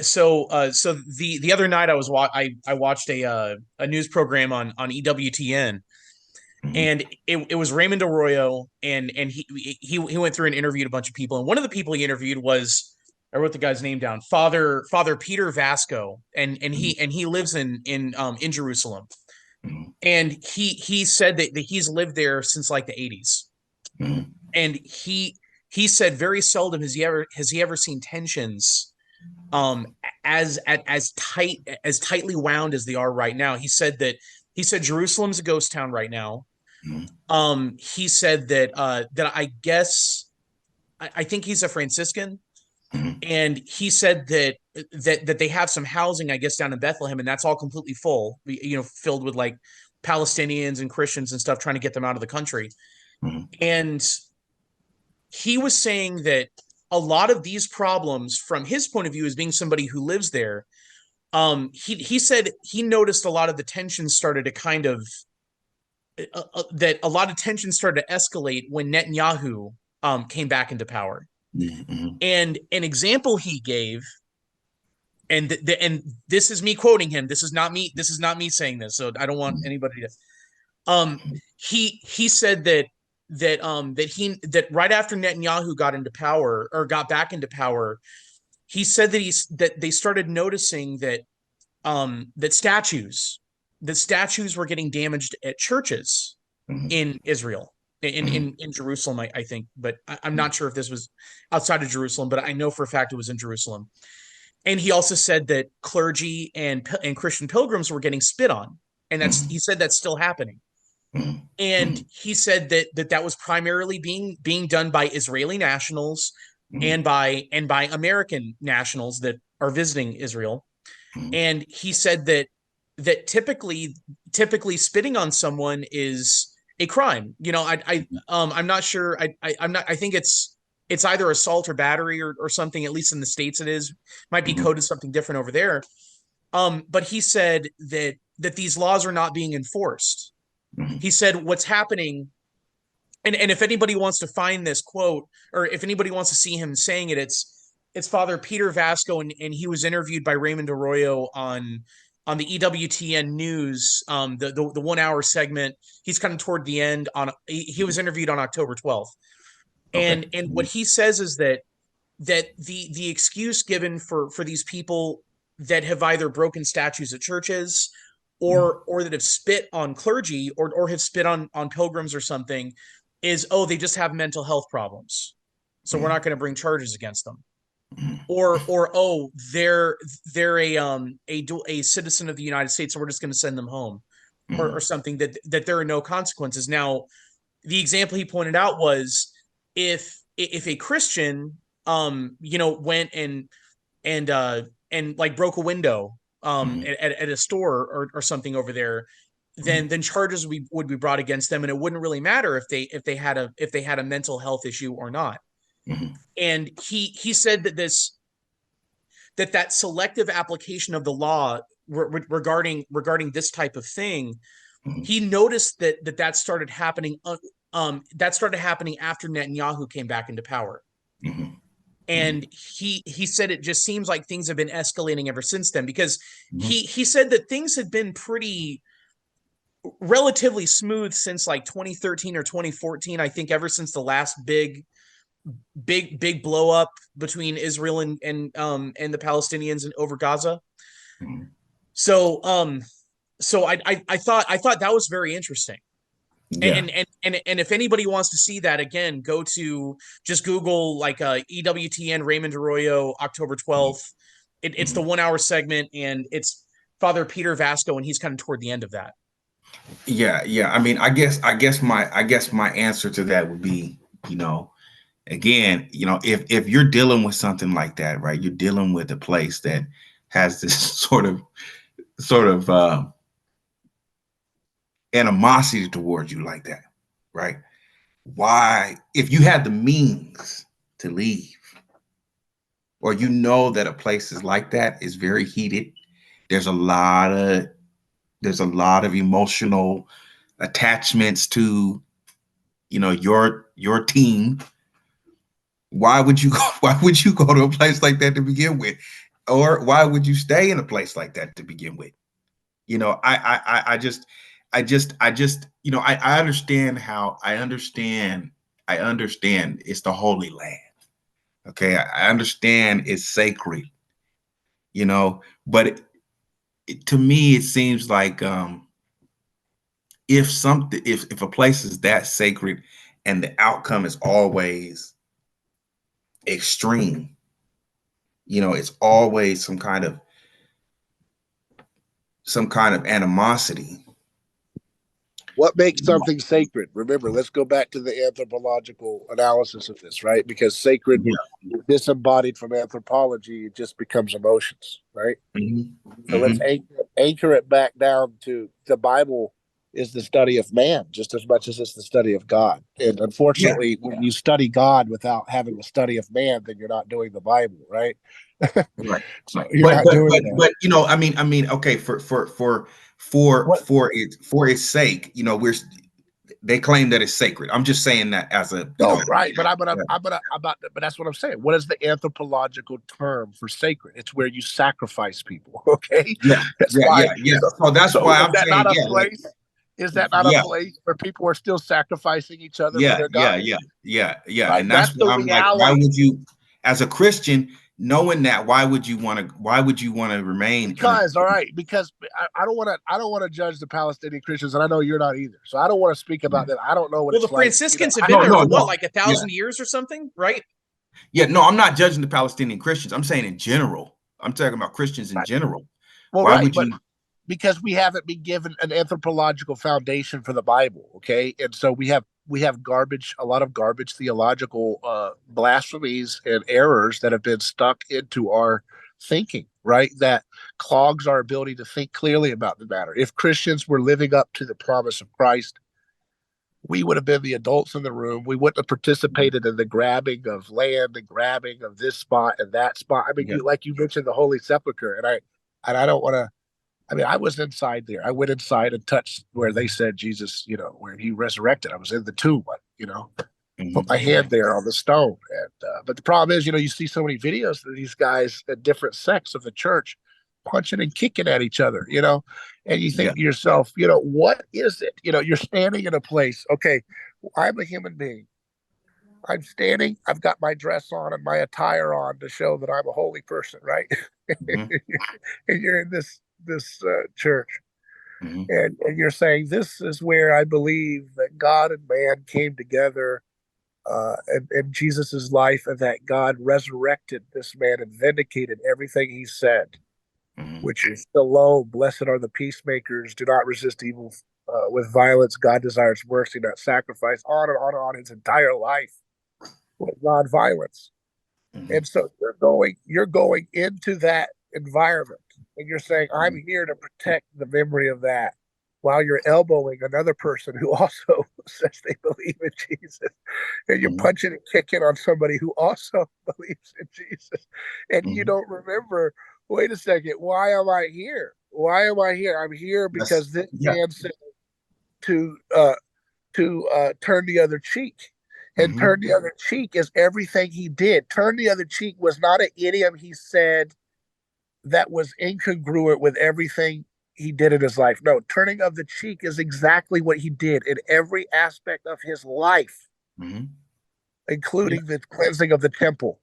So the other night I watched a news program on EWTN, Mhm, and it was Raymond Arroyo, and he went through and interviewed a bunch of people, and one of the people he interviewed was, I wrote the guy's name down, Father Peter Vasco, and mhm, he lives in Jerusalem, mhm, and he said that he's lived there since like the 80s, mhm, and he said very seldom has he ever seen tensions um as tightly wound as they are right now. He said Jerusalem's a ghost town right now. mhm, He said that I guess I think he's a Franciscan, mhm, and he said that they have some housing, I guess, down in Bethlehem, and that's all completely full, filled with like Palestinians and Christians and stuff, trying to get them out of the country. mhm, And he was saying that a lot of these problems, from his point of view, as being somebody who lives there, he said he noticed a lot of the tension started to kind of that a lot of tension started to escalate when Netanyahu came back into power. mhm, mhm, And an example he gave, and this is me quoting him. This is not me. This is not me saying this. So I don't want mhm, anybody to. Um, he said that right after Netanyahu got into power, or got back into power, he said that they started noticing that statues were getting damaged at churches mhm, in Israel, in Jerusalem, I think, but I'm not sure if this was outside of Jerusalem, but I know for a fact it was in Jerusalem. And he also said that clergy and Christian pilgrims were getting spit on, and he said that's still happening. mhm, And mhm, he said that was primarily being done by Israeli nationals mhm, and by American nationals that are visiting Israel. mhm, And he said that typically spitting on someone is a crime. I'm not sure. I'm not. I think it's either assault or battery, or something. At least in the States, it is. Might be mhm, coded something different over there. But he said that these laws are not being enforced. mhm, He said what's happening, and if anybody wants to find this quote, or if anybody wants to see him saying it, it's Father Peter Vasco, and he was interviewed by Raymond Arroyo on the EWTN news, the 1 hour segment. He's kind of toward the end. He was interviewed on October 12th, okay. and what Mhm, he says is that the excuse given for these people that have either broken statues at churches, mhm, or that have spit on clergy, or have spit on pilgrims or something, is, oh, they just have mental health problems, so we're mhm, not going to bring charges against them. mhm, Or oh, they're a citizen of the United States, so we're just going to send them home, or mhm, something, that there are no consequences. Now, the example he pointed out was, if a Christian went and and like broke a window mhm, at a store, or something over there, mhm, then charges would be brought against them, and it wouldn't really matter if they had a mental health issue or not. mhm, And he said that selective application of the law regarding this type of thing, mhm, he noticed that started happening, that started happening after Netanyahu came back into power. mhm, mhm, And he said it just seems like things have been escalating ever since then, because mhm, he said that things had been pretty relatively smooth since like 2013 or 2014, I think, ever since the last big blow up between Israel and the Palestinians over Gaza. mhm. So I thought that was very interesting. Yeah. And if anybody wants to see that again, just Google like EWTN Raymond Arroyo October Mhm, 12th. It's the mhm. 1 hour segment, and it's Father Peter Vasco, and he's kind of toward the end of that. Yeah, yeah. I mean, I guess my answer to that would be, you know, again, if you're dealing with something like that, right? You're dealing with a place that has this sort of animosity towards you like that, right? Why, if you had the means to leave, or that a place is like that, is very heated. There's a lot of there's a lot of emotional attachments to, your team, why would you go to a place like that to begin with? Or why would you stay in a place like that to begin with? I understand it's the Holy Land. Okay. I understand it's sacred, but to me, it seems like, if a place is that sacred and the outcome is always extreme, it's always some kind of animosity. What makes something sacred? Remember, let's go back to the anthropological analysis of this, right? Because sacred, Yeah. disembodied from anthropology, it just becomes emotions, right? Mm-hmm. So let's anchor it back down to the Bible is the study of man just as much as it's the study of God. And unfortunately, when you study God without having a study of man, then you're not doing the Bible, right? Right. So you're not doing that. But okay, for its sake, they claim that it's sacred. I'm just saying that as a right, but but that's what I'm saying. What is the anthropological term for sacred? It's where you sacrifice people. Okay, that's why. So that's why I'm saying, is that not a place where people are still sacrificing each other for their God? Yeah. Right? And that's why I'm like, why would you, as a Christian, knowing that, why would you want to remain? Because I don't want to judge the Palestinian Christians, and I know you're not either. So I don't want to speak about them. I don't know what. Well, the Franciscans have been there for what, like 1,000 years or something, right? Yeah, no, I'm not judging the Palestinian Christians. I'm saying in general. I'm talking about Christians in general. Well, why would you? Because we haven't been given an anthropological foundation for the Bible, okay? And so we have a lot of garbage theological blasphemies and errors that have been stuck into our thinking, right? That clogs our ability to think clearly about the matter. If Christians were living up to the promise of Christ, we would have been the adults in the room. We wouldn't have participated in the grabbing of land and grabbing of this spot and that spot. I mean, you mentioned the Holy Sepulchre, and I don't want to. I mean, I was inside there. I went inside and touched where they said Jesus, where he resurrected. I was in the tomb, put my hand there on the stone. And but the problem is, you see so many videos of these guys at different sects of the church punching and kicking at each other, and you think to yourself, what is it? You're standing in a place. Okay, I'm a human being. I'm standing. I've got my dress on and my attire on to show that I'm a holy person, right? And you're in this church, and you're saying this is where I believe that God and man came together, and Jesus's life, and that God resurrected this man and vindicated everything he said, which is shalom, blessed are the peacemakers, do not resist evil with violence, God desires mercy, not sacrifice, on and on and on. His entire life was non-violence. And so you're going into that environment, and you're saying, I'm here to protect the memory of that, while you're elbowing another person who also says they believe in Jesus, and you're punching and kicking on somebody who also believes in Jesus, and you don't remember, wait a second, why am I here? Why am I here? I'm here because this man said to turn the other cheek. And turn the other cheek is everything he did. Turn the other cheek was not an idiom he said that was incongruent with everything he did in his life. No, turning of the cheek is exactly what he did in every aspect of his life, including the cleansing of the temple,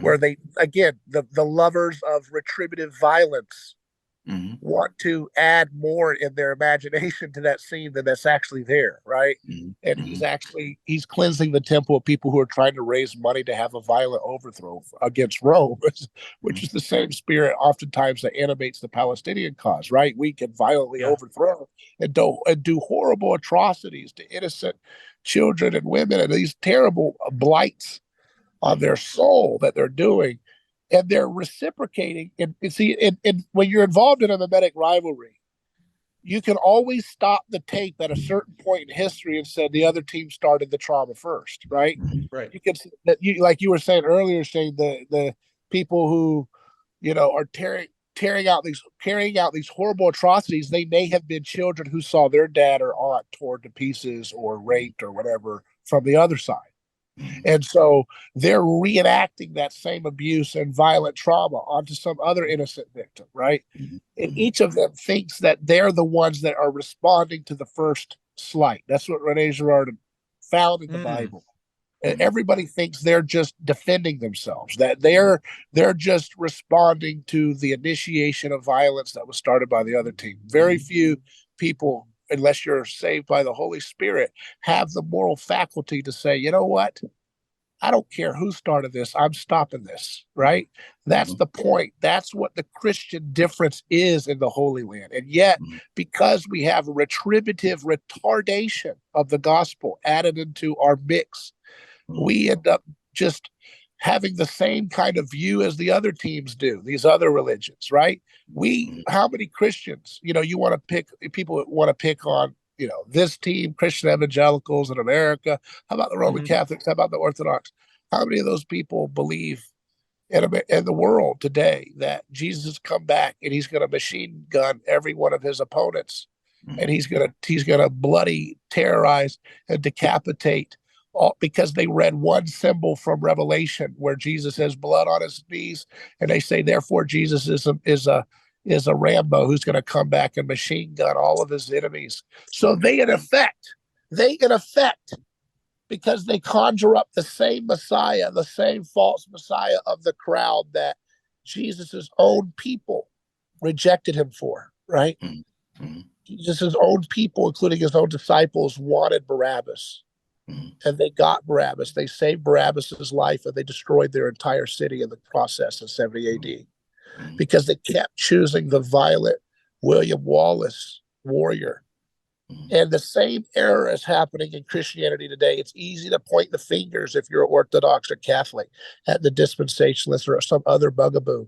where they, again, the lovers of retributive violence want to add more in their imagination to that scene than that's actually there, right? And he's cleansing the temple of people who are trying to raise money to have a violent overthrow against Rome, which is the same spirit oftentimes that animates the Palestinian cause, right? We can violently overthrow and do horrible atrocities to innocent children and women, and these terrible blights on their soul that they're doing, and they're reciprocating. And see, when you're involved in a mimetic rivalry, you can always stop the tape at a certain point in history and say the other team started the trauma first, right? Right. You can, like you were saying earlier, Shane, the people who are carrying out these horrible atrocities, they may have been children who saw their dad or aunt torn to pieces or raped or whatever from the other side. And so they're reenacting that same abuse and violent trauma onto some other innocent victim, right? And each of them thinks that they're the ones that are responding to the first slight. That's what Rene Girard found in the Bible. And everybody thinks they're just defending themselves, that they're just responding to the initiation of violence that was started by the other team. Very few people, unless you're saved by the Holy Spirit, have the moral faculty to say, you know what? I don't care who started this. I'm stopping this, right? That's the point. That's what the Christian difference is in the Holy Land. And yet, because we have retributive retardation of the gospel added into our mix, we end up just having the same kind of view as the other teams do, these other religions, right? How many Christians, you want to pick, people want to pick on, this team, Christian evangelicals in America. How about the Roman Catholics? How about the Orthodox? How many of those people believe in the world today that Jesus has come back and he's going to machine gun every one of his opponents, and he's going to bloody terrorize and decapitate all, because they read one symbol from Revelation where Jesus has blood on his knees, and they say therefore Jesus is a Rambo who's going to come back and machine gun all of his enemies. So they in effect, because they conjure up the same Messiah, the same false Messiah of the crowd that Jesus's own people rejected him for, right? Jesus's own people, including his own disciples, wanted Barabbas. And they got Barabbas. They saved Barabbas's life, and they destroyed their entire city in the process in 70 AD. Because they kept choosing the violent William Wallace warrior. And the same error is happening in Christianity today. It's easy to point the fingers, if you're Orthodox or Catholic, at the dispensationalists or some other bugaboo.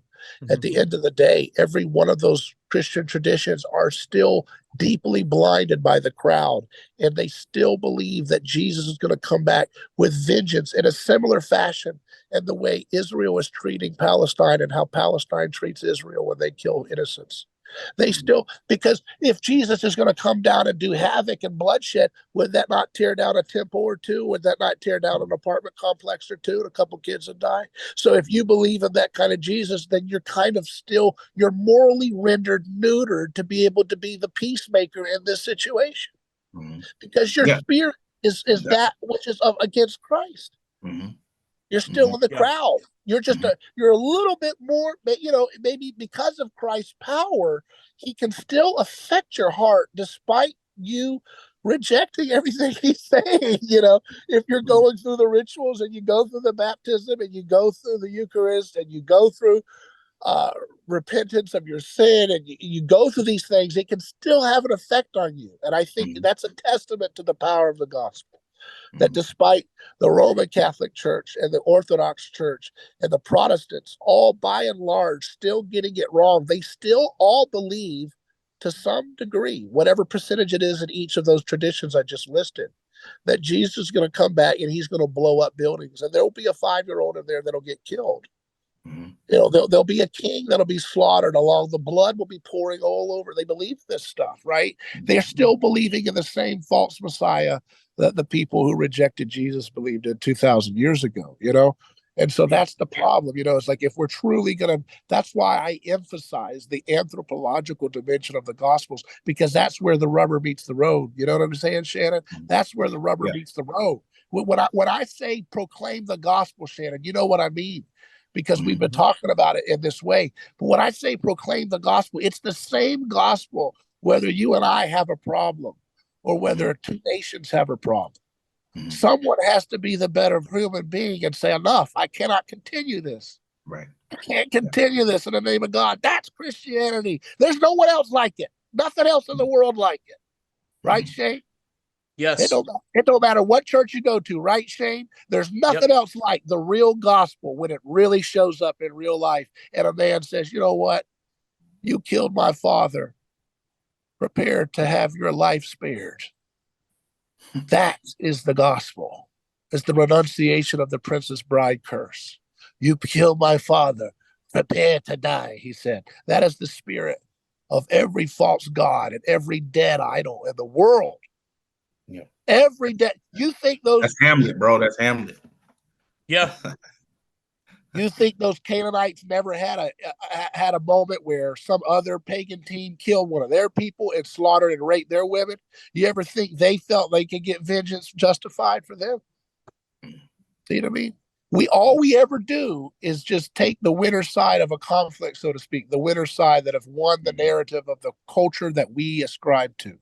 At the end of the day, every one of those Christian traditions are still deeply blinded by the crowd, and they still believe that Jesus is going to come back with vengeance in a similar fashion, and the way Israel is treating Palestine and how Palestine treats Israel when they kill innocents. They still, because if Jesus is going to come down and do havoc and bloodshed, would that not tear down a temple or two? Would that not tear down an apartment complex or two and a couple kids would die? So if you believe in that kind of Jesus, then you're kind of still, you're morally rendered neutered to be able to be the peacemaker in this situation. Because your spirit is that which is against Christ. You're still in the crowd. You're just you're a little bit more, maybe because of Christ's power, he can still affect your heart despite you rejecting everything he's saying. If you're going through the rituals and you go through the baptism and you go through the Eucharist and you go through repentance of your sin and you go through these things, it can still have an effect on you. And I think that's a testament to the power of the gospel. That despite the Roman Catholic Church and the Orthodox Church and the Protestants, all by and large still getting it wrong, they still all believe to some degree, whatever percentage it is in each of those traditions I just listed, that Jesus is going to come back and he's going to blow up buildings, and there'll be a 5-year-old in there that'll get killed. There'll be a king that'll be slaughtered along. The blood will be pouring all over. They believe this stuff, right? They're still believing in the same false Messiah that the people who rejected Jesus believed in 2,000 years ago, And so that's the problem, It's like if we're truly that's why I emphasize the anthropological dimension of the Gospels, because that's where the rubber meets the road. You know what I'm saying, Shannon? That's where the rubber meets the road. When I say proclaim the gospel, Shannon, you know what I mean? Because we've been talking about it in this way. But when I say proclaim the gospel, it's the same gospel, whether you and I have a problem or whether two nations have a problem. Someone has to be the better human being and say, enough, I cannot continue this. Right. I can't continue this in the name of God. That's Christianity. There's no one else like it. Nothing else in the world like it. Right, Shane? Yes. It don't matter what church you go to, right, Shane? There's nothing else like the real gospel when it really shows up in real life. And a man says, you know what? You killed my father. Prepare to have your life spared. That is the gospel. It's the renunciation of the Princess Bride curse. You killed my father. Prepare to die, he said. That is the spirit of every false god and every dead idol in the world. Yeah. Every dead. You think That's Hamlet, bro. That's Hamlet. Yeah. You think those Canaanites never had a moment where some other pagan team killed one of their people and slaughtered and raped their women? You ever think they felt they could get vengeance justified for them? See what I mean? All we ever do is just take the winner side of a conflict, so to speak, the winner side that have won the narrative of the culture that we ascribe to.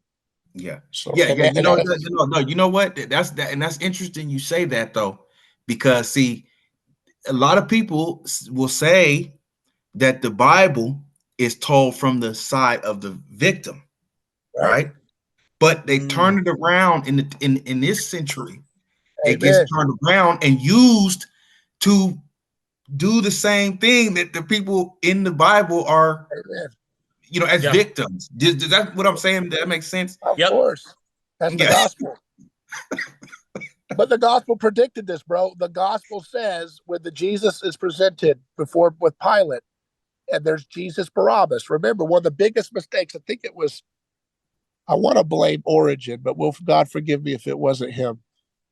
Yeah. So, Yeah. You know what? That's that, and that's interesting you say that though, because see, a lot of people will say that the Bible is told from the side of the victim, right? But they turned it around in this century. It gets Amen. turned around and used to do the same thing that the people in the Bible are, Amen. as victims. Does that what I'm saying? Does that make sense? Of course. That's the gospel. But the gospel predicted this, bro. The gospel says when the Jesus is presented before with Pilate, and there's Jesus Barabbas. Remember, one of the biggest mistakes, I think it was, I want to blame Origin, but will God forgive me if it wasn't him.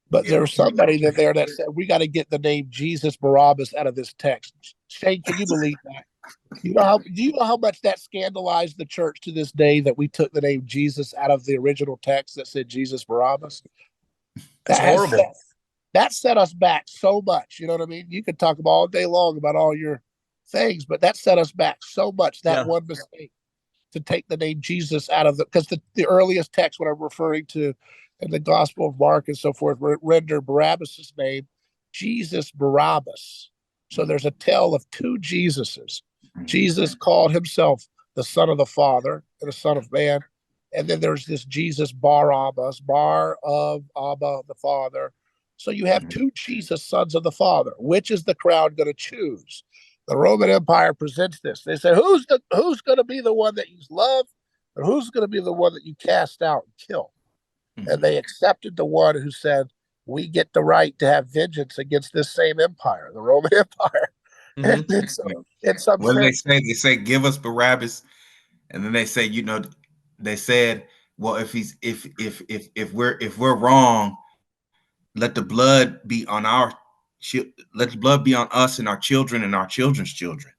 But there was somebody there that said, we got to get the name Jesus Barabbas out of this text. Shane, can you believe that? Do you know how much that scandalized the church to this day that we took the name Jesus out of the original text that said Jesus Barabbas? That's horrible. That set us back so much. You know what I mean? You could talk all day long about all your things, but that set us back so much. That one mistake to take the name Jesus out of because the earliest text, what I'm referring to in the Gospel of Mark and so forth, render Barabbas' name Jesus Barabbas. So there's a tale of two Jesuses. Jesus called himself the Son of the Father and the Son of Man. And then there's this Jesus Barabbas, Bar of Abba, the Father. So you have two Jesus, sons of the Father. Which is the crowd going to choose? The Roman Empire presents this. They say, who's going to be the one that you love, and who's going to be the one that you cast out and kill? And they accepted the one who said, we get the right to have vengeance against this same empire, the Roman Empire. And in some What do they sense, say? They say, give us Barabbas. And then they say, they said, well, if we're wrong, let the blood be on let the blood be on us and our children and our children's children.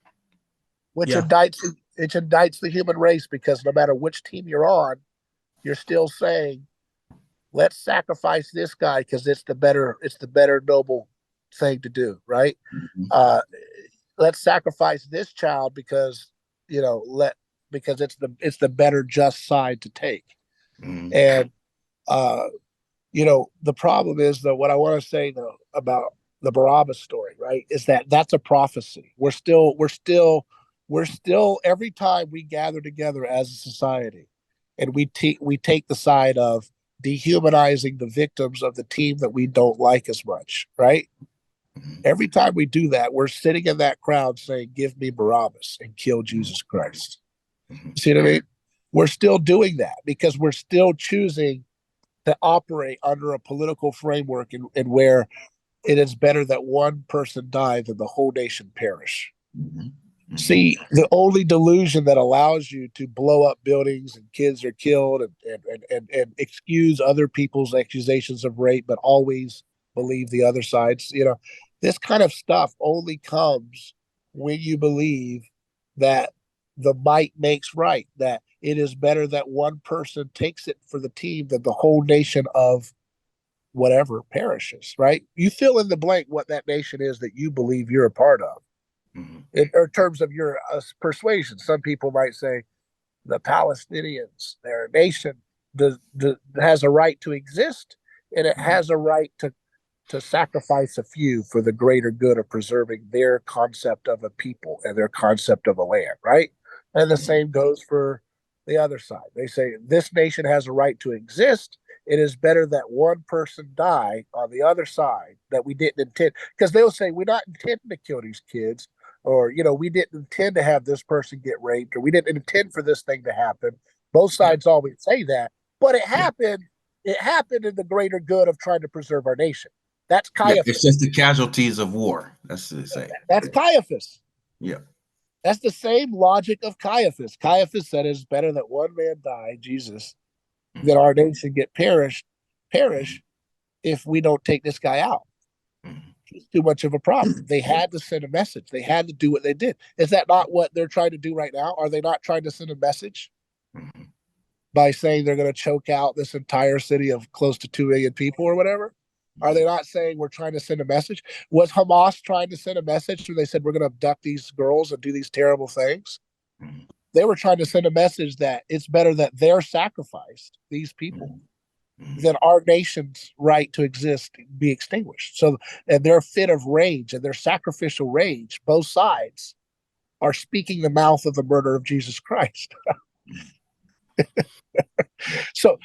Which indicts the human race, because no matter which team you're on, you're still saying, let's sacrifice this guy because it's the better noble thing to do, right? Let's sacrifice this child because because it's the better just side to take. And the problem is that what I want to say though about the Barabbas story, right, is that's a prophecy. We're still every time we gather together as a society and we take the side of dehumanizing the victims of the team that we don't like as much, right? Every time we do that, we're sitting in that crowd saying, give me Barabbas and kill Jesus Christ. See what I mean? We're still doing that because we're still choosing to operate under a political framework and where it is better that one person die than the whole nation perish. See, the only delusion that allows you to blow up buildings and kids are killed and excuse other people's accusations of rape, but always believe the other side's, this kind of stuff only comes when you believe that the might makes right, that it is better that one person takes it for the team than the whole nation of whatever perishes, right? You fill in the blank what that nation is that you believe you're a part of. In terms of your persuasion, some people might say the Palestinians, their nation, has a right to exist, and it has a right to sacrifice a few for the greater good of preserving their concept of a people and their concept of a land, right? And the same goes for the other side. They say this nation has a right to exist. It is better that one person die on the other side that we didn't intend, because they'll say we're not intending to kill these kids, or we didn't intend to have this person get raped, or we didn't intend for this thing to happen. Both sides always say that, but it happened. It happened in the greater good of trying to preserve our nation. That's Caiaphas. It's just the casualties of war. That's what they say. That's Caiaphas. Yeah. That's the same logic of Caiaphas. Caiaphas said it's better that one man die, Jesus, than Mhm. our nation perish if we don't take this guy out. Mhm. He's too much of a problem. They had to send a message. They had to do what they did. Is that not what they're trying to do right now? Are they not trying to send a message Mhm. by saying they're going to choke out this entire city of close to 2 million people or whatever? Are they not saying we're trying to send a message? Was Hamas trying to send a message when they said we're going to abduct these girls and do these terrible things? Mhm. They were trying to send a message that it's better that they're sacrificed, these people, Mhm. Mhm. than our nation's right to exist be extinguished. So, and their fit of rage and their sacrificial rage, both sides are speaking the mouth of the murder of Jesus Christ. So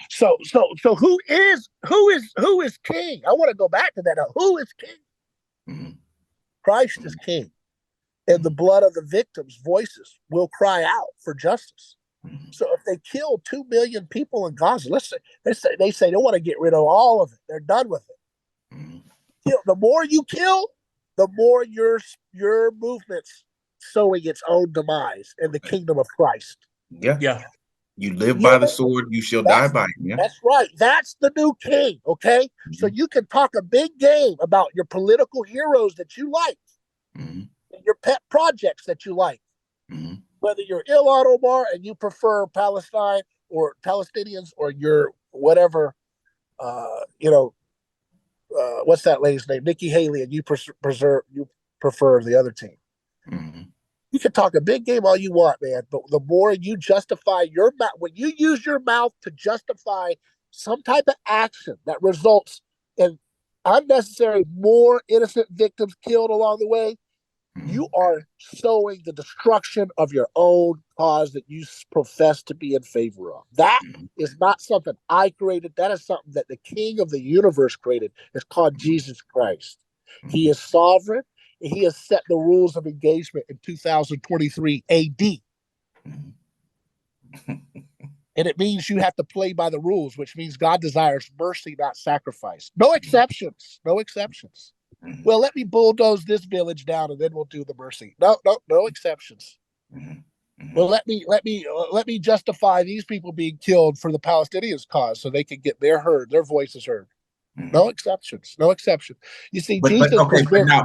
who is king? I want to go back to that now. Who is king? Mhm. Christ is king. And the Mhm. blood of the victims' voices will cry out for justice. Mhm. So if they kill 2 million people in Gaza, let's say they say they want to get rid of all of it. They're done with it. Mhm. The more you kill, the more your movement's sowing its own demise in the kingdom of Christ. Yeah. Yeah. You live You by hear the me? sword, you shall die That's by it. Yeah. that's right. That's the new king. Okay, so Mhm. you can talk a big game about your political heroes that you like, Mhm. your pet projects that you like, Mhm. whether you're Ilhan Omar and you prefer Palestine or Palestinians, or you're whatever, you know, what's that lady's name, Nikki Haley, and you prefer the other team. Mhm. You can talk a big game all you want, man, but the more you justify your mouth, when you use your mouth to justify some type of action that results in unnecessary more innocent victims killed along the way, you Mhm. are sowing the destruction of your own cause that you profess to be in favor of. That Mhm. is not something I created. That is something that the King of the universe created. It's called Mhm. Jesus Christ. He Mhm. is sovereign, and he has set the rules of engagement in 2023 AD. Mhm. And it means you have to play by the rules, which means God desires mercy, not sacrifice. No exceptions. No exceptions. Mhm. Well, let me bulldoze this village down and then we'll do the mercy. No, no, no exceptions. Mhm. Well, Mhm. let me justify these people being killed for the Palestinians' cause so they can get their voices heard. No Mhm. exceptions. No exception. You see, But Jesus okay, was but very now,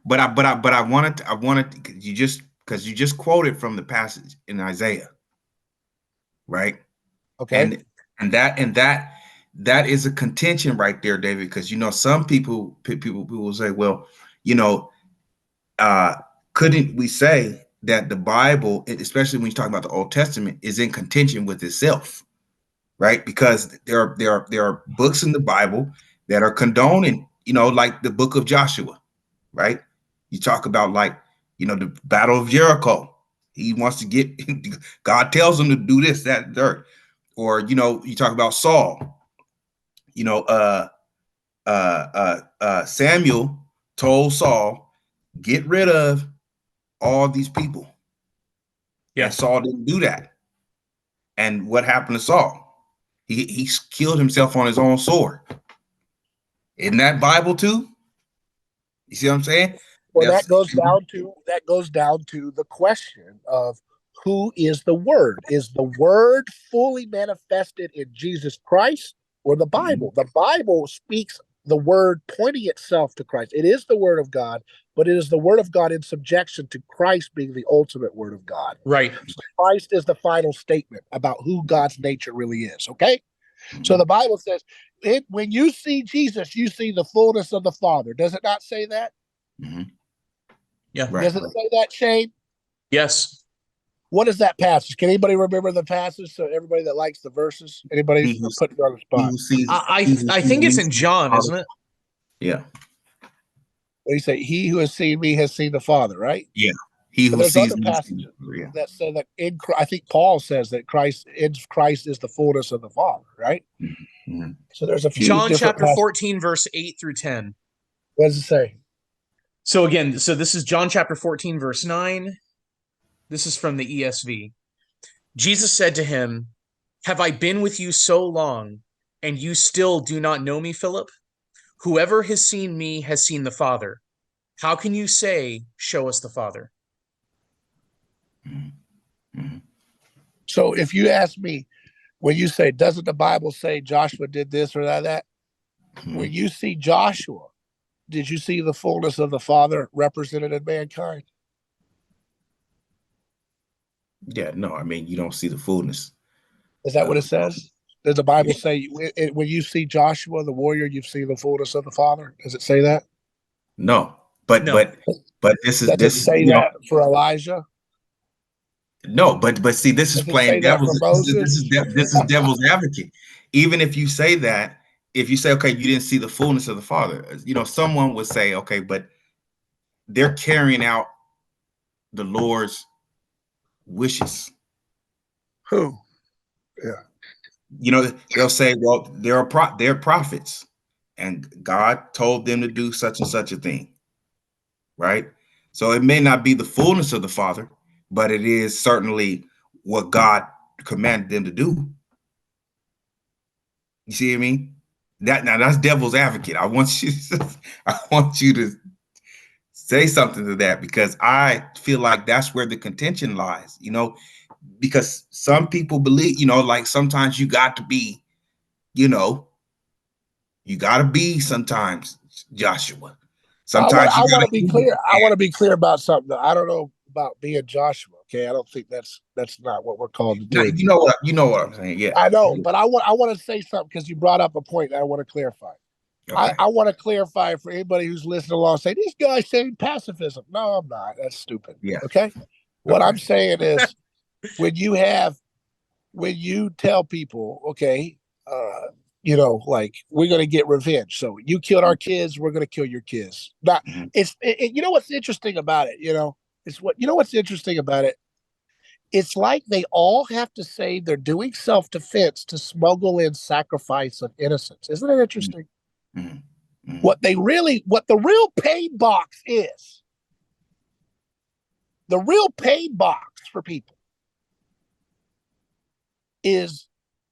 but I wanted you just because you just quoted from the passage in Isaiah, right? okay. And that is a contention right there, David, because some people will say, well, you know, uh, couldn't we say that the Bible, especially when you talk about the Old Testament, is in contention with itself, right? Because there are books in the Bible that are condoning, like the book of Joshua, right? You talk about like, the Battle of Jericho. He wants to get God tells him to do this, that, dirt. Or you talk about Saul. You know, Samuel told Saul, get rid of all these people, and Yeah. Saul didn't do that. And what happened to Saul? He killed himself on his own sword. Isn't that Bible too? You see what I'm saying? Well, That's that goes down to the question of who is the Word? Is the Word fully manifested in Jesus Christ or the Mhm. Bible? The Bible speaks the Word pointing itself to Christ. It is the Word of God, but it is the Word of God in subjection to Christ being the ultimate Word of God. Right. So Christ is the final statement about who God's nature really is. Okay, so Mhm. the Bible says, when you see Jesus, you see the fullness of the Father. Does it not say that? Mhm. Yeah. Right, Does it right. say that, Shane? Yes. What is that passage? Can anybody remember the passage? So everybody that likes the verses, anybody, He who I'm putting you on the he spot. who sees he who I sees think it's me in sees the John, Father. isn't it? Yeah, What do you say? He who has seen me has seen the Father, right? yeah. He But who there's sees other me sees the passages Father. Yeah. that say that I think Paul says that Christ is the fullness of the Father, right? Mhm. Mhm. So there's a few John different chapter passages. 14, verse 8 through 10. What does it say? So again, so this is John chapter 14, verse 9. This is from the ESV. Jesus said to him, have I been with you so long, and you still do not know me, Philip? Whoever has seen me has seen the Father. How can you say, show us the Father? Mm-hmm. So if you ask me, when you say, doesn't the Bible say Joshua did this or that? Mm-hmm. When you see Joshua, did you see the fullness of the Father represented in mankind? Yeah, no, I mean, you don't see the fullness. Is that what it says? Does the Bible Yeah. say when you see Joshua, the warrior, you've seen the fullness of the Father? Does it say that? No, but No. this is Does it say you know, that for Elijah? no, but see, this is Does it say playing that devil's for Moses? this is devil's advocate. Even if you say that, if you say, okay, you didn't see the fullness of the Father, you know, someone would say, okay, but they're carrying out the Lord's wishes. Who? Yeah. You know, they'll say, well, they're prophets, and God told them to do such and such a thing, right? So it may not be the fullness of the Father, but it is certainly what God commanded them to do. You see what I mean? That's devil's advocate. I want you I want you to say something to that, because I feel like that's where the contention lies, you know, because some people believe, you know, like sometimes you got to be, you know, you got to be sometimes Joshua. Sometimes you I got want to to be be. clear. I want to be clear about something. I don't know about being Joshua. Okay, I don't think that's not what we're called to No, do. you know what I'm saying. Yeah, I know, but I want to say something because you brought up a point that I want to clarify. okay. I want to clarify for anybody who's listening along. Say these guys saying pacifism. No, I'm not. That's stupid. Yeah, Okay. What okay. I'm saying is when you tell people, okay, you know, like we're gonna get revenge. So you killed our kids, we're gonna kill your kids. Not Mhm. you know what's interesting about it, what's interesting about it? It's like they all have to say they're doing self-defense to smuggle in sacrifice of innocence. Isn't it interesting? Mhm. Mhm. What the real pain box is, the real pain box for people is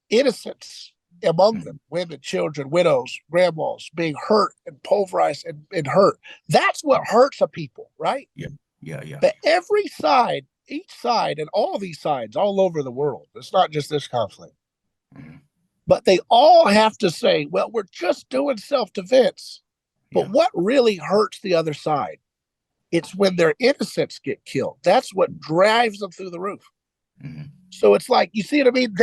innocence among them, Mhm. women, children, widows, grandmas being hurt and pulverized and hurt. That's what hurts a people, right? Yeah, yeah, yeah. But every side, each side, and all these sides all over the world, it's not just this conflict, Mhm. but they all have to say, well, we're just doing self defense. But Yeah. what really hurts the other side? It's when their innocents get killed. That's what drives them through the roof. Mhm. So it's like, you see what I mean?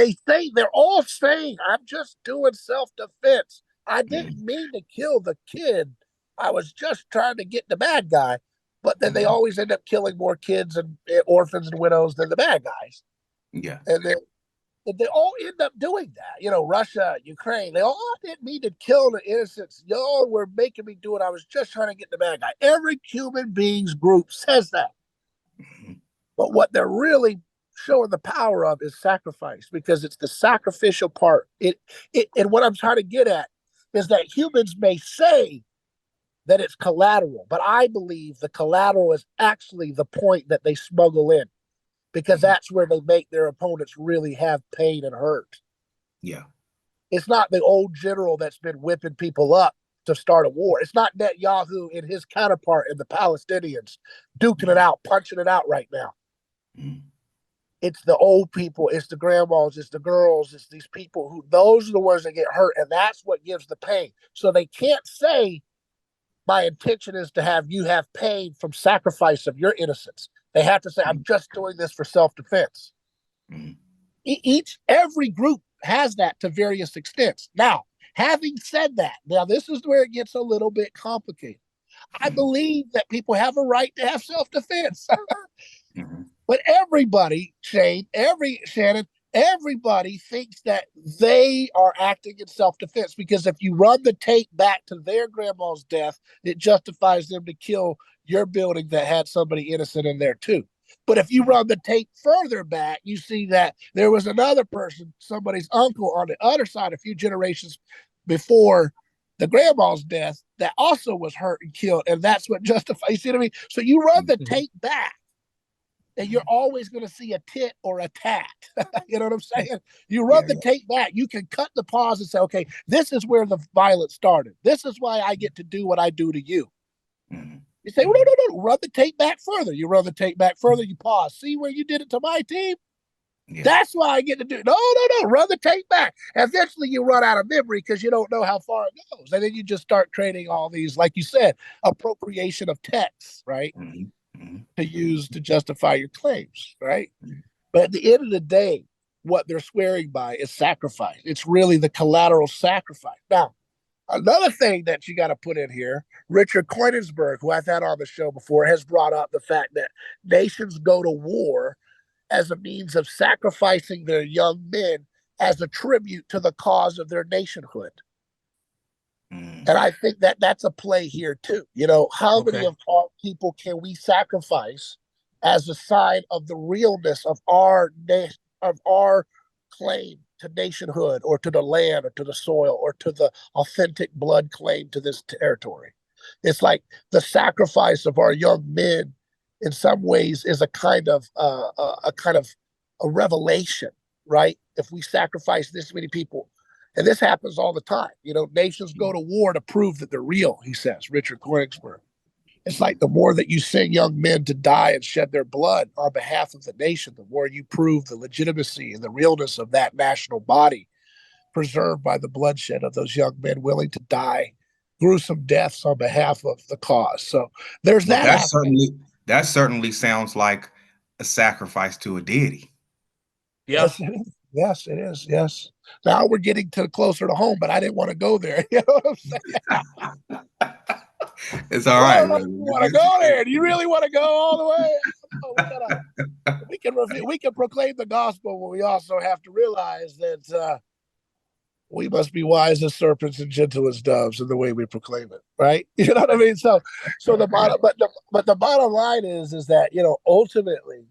They're all saying, I'm just doing self defense. I didn't Mhm. mean to kill the kid. I was just trying to get the bad guy. But then they Mhm. always end up killing more kids and orphans and widows than the bad guys. Yeah. And they all end up doing that. You know, Russia, Ukraine, they all didn't mean to kill the innocents. Y'all were making me do it. I was just trying to get the bad guy. Every human beings group says that. Mhm. But what they're really showing the power of is sacrifice, because it's the sacrificial part. And what I'm trying to get at is that humans may say that it's collateral, but I believe the collateral is actually the point that they smuggle in, because Mhm. that's where they make their opponents really have pain and hurt. Yeah. It's not the old general that's been whipping people up to start a war. It's not Netanyahu and his counterpart and the Palestinians duking it Mhm. out, punching it out right now. Mhm. It's the old people, it's the grandmas, it's the girls, it's these people who, those are the ones that get hurt, and that's what gives the pain. So they can't say my intention is to have you have pain from sacrifice of your innocence. They have to say, I'm just doing this for self-defense. Mhm. Every group has that to various extents. Now, having said that, now this is where it gets a little bit complicated. I Mhm. believe that people have a right to have self-defense. Mhm. But everybody, Shannon, everybody thinks that they are acting in self-defense, because if you run the tape back to their grandma's death, it justifies them to kill your building that had somebody innocent in there too. But if you Mhm. run the tape further back, you see that there was another person, somebody's uncle on the other side, a few generations before the grandma's death, that also was hurt and killed. And that's what justifies, you see what I mean? So you run the Mhm. tape back, and you're Mhm. always going to see a tit or a tat. You know what I'm saying? You run Yeah, the yeah. tape back, you can cut the pause and say, okay, this is where the violence started. This is why I get to do what I do to you. Mhm. You say, well, no, no, no, run the tape back further. You run the tape back further. You pause. See where you did it to my team? Yeah. That's why I get to do. No, no, no. Run the tape back. Eventually, you run out of memory because you don't know how far it goes, and then you just start creating all these, like you said, appropriation of text, right, to use to justify your claims, right. But at the end of the day, what they're swearing by is sacrifice. It's really the collateral sacrifice. Now, another thing that you got to put in here, Richard Koenigsberg, who I've had on the show before, has brought up the fact that nations go to war as a means of sacrificing their young men as a tribute to the cause of their nationhood. And I think that that's a play here too. You know, how many of our people can we sacrifice as a sign of the realness of our claim to nationhood, or to the land, or to the soil, or to the authentic blood claim to this territory? It's like the sacrifice of our young men in some ways is a kind of a revelation, right? If we sacrifice this many people, and this happens all the time, you know, nations go to war to prove that they're real, he says, Richard Koenigsberg. It's like the more that you send young men to die and shed their blood on behalf of the nation, the more you prove the legitimacy and the realness of that national body, preserved by the bloodshed of those young men willing to die gruesome deaths on behalf of the cause. So there's Well, that aspect. that certainly sounds like a sacrifice to a deity. Yeah. Yes, it is. Yes, it is. Yes. Now we're getting to closer to home, but I didn't want to go there. You know what I'm saying? It's all right. You want to go there? Do you really want to go all the way? Oh, we can proclaim the gospel, but we also have to realize that we must be wise as serpents and gentle as doves in the way we proclaim it, right? You know what I mean? So the bottom, but the bottom line is that, you know, ultimately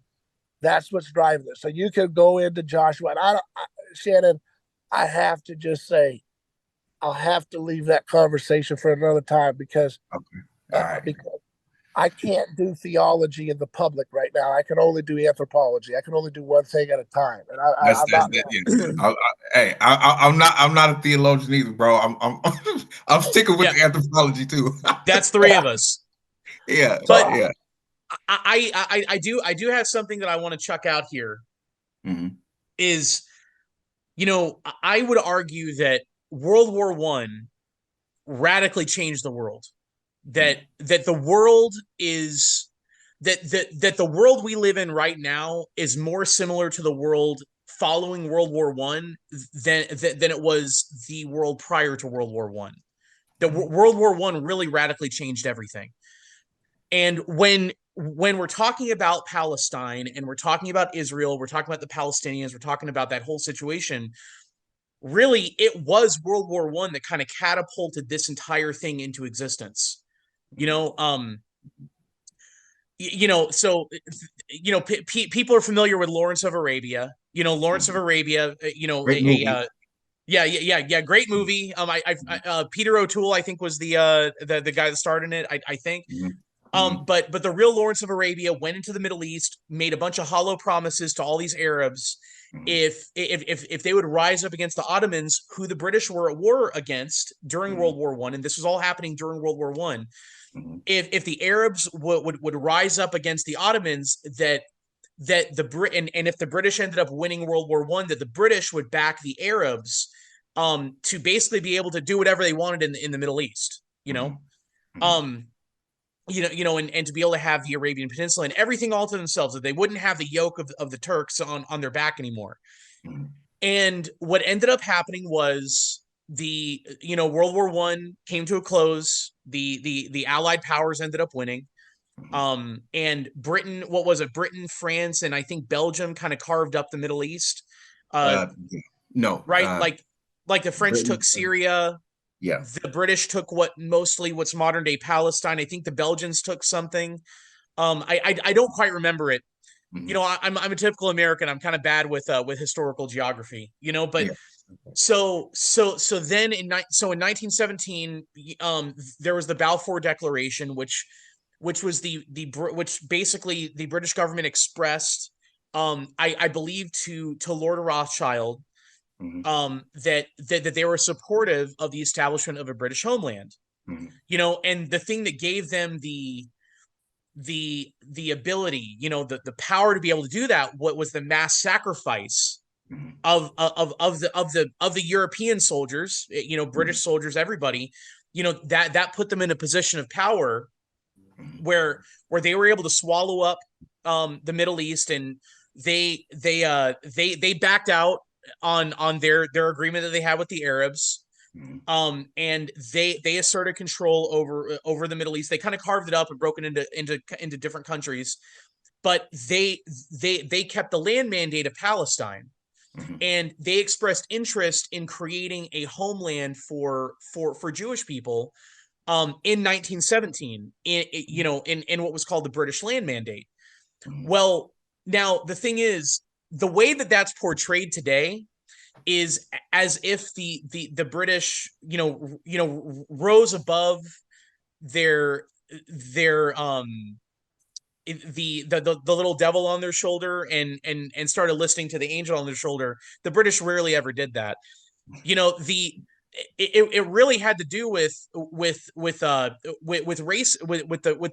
that's what's driving this. So you can go into Joshua, and Shannon, I have to just say, I'll have to leave that conversation for another time because because I can't do theology in the public right now. I can only do anthropology. I can only do one thing at a time, and I'm not. Hey, I'm not a theologian either, bro. I'm sticking with the anthropology too. That's three of us. Yeah, but yeah. I do have something that I want to chuck out here. Is, you know, I would argue that World War One radically changed the world. That the world is that the world we live in right now is more similar to the world following World War One than it was the world prior to World War One. The World War One really radically changed everything. And when we're talking about Palestine and we're talking about Israel, we're talking about the Palestinians, we're talking about that whole situation. Really, it was World War One that kind of catapulted this entire thing into existence. You know, so people are familiar with Lawrence of Arabia. You know, Lawrence of Arabia. Great movie. Yeah, great movie. Peter O'Toole, I think, was the guy that starred in it. I think. But the real Lawrence of Arabia went into the Middle East, made a bunch of hollow promises to all these Arabs. If they would rise up against the Ottomans, who the British were at war against during World War One, and this was all happening during World War One. If the Arabs would rise up against the Ottomans, that the and if the British ended up winning World War One, that the British would back the Arabs to basically be able to do whatever they wanted in the Middle East, and to be able to have the Arabian Peninsula and everything all to themselves, that they wouldn't have the yoke of the Turks on their back anymore. And what ended up happening was World War One came to a close. The Allied powers ended up winning. And Britain, what was it? Britain, France, and I think Belgium kind of carved up the Middle East. No, right? Like the French took Syria. Yeah. The British took what's modern day Palestine. I think the Belgians took something. I don't quite remember it. I'm a typical American. I'm kind of bad with historical geography, but so then in 1917, there was the Balfour Declaration, which was which basically the British government expressed, I believe to Lord Rothschild, that they were supportive of the establishment of a British homeland, and the thing that gave them the the ability, the power to be able to do that, what was the mass sacrifice Mhm. of the European soldiers, British Mhm. soldiers, everybody, that put them in a position of power Mhm. where they were able to swallow up the Middle East, and they backed out on their agreement that they had with the Arabs. Mhm. And they asserted control over the Middle East. They kind of carved it up and broke it into different countries, but they kept the land mandate of Palestine, Mhm. and they expressed interest in creating a homeland for Jewish people in 1917 in what was called the British Land Mandate. Mhm. Well, now the thing is, the way that that's portrayed today is as if the British rose above their their the little devil on their shoulder and started listening to the angel on their shoulder. The British rarely ever did that. The it really had to do with race, with the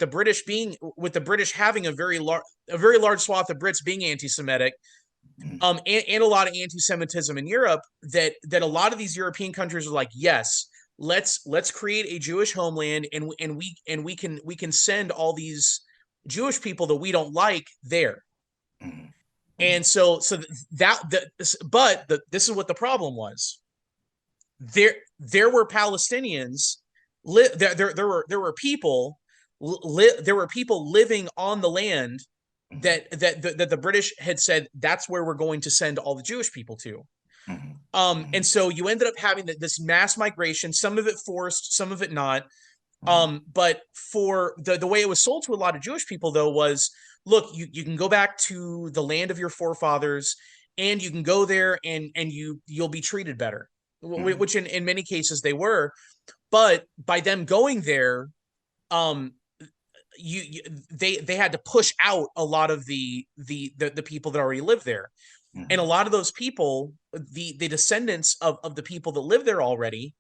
British being, with the British having a very large swath of Brits being anti-Semitic, Mhm. and a lot of anti-Semitism in Europe, that a lot of these European countries are like, yes, let's create a Jewish homeland, and we can send all these Jewish people that we don't like there. Mhm. Mhm. And so this is what the problem was. There were Palestinians, there were people, there were people living on the land Mhm. that the British had said that's where we're going to send all the Jewish people to. Mhm. And so you ended up having this mass migration, some of it forced, some of it not. Mhm. But for the way it was sold to a lot of Jewish people, though, was, look, you can go back to the land of your forefathers, and you can go there, and you'll be treated better, Mhm. which in many cases they were. But by them going there, um, you they had to push out a lot of the people that already lived there, and a Mhm. lot of those people, the descendants of the people that live there already,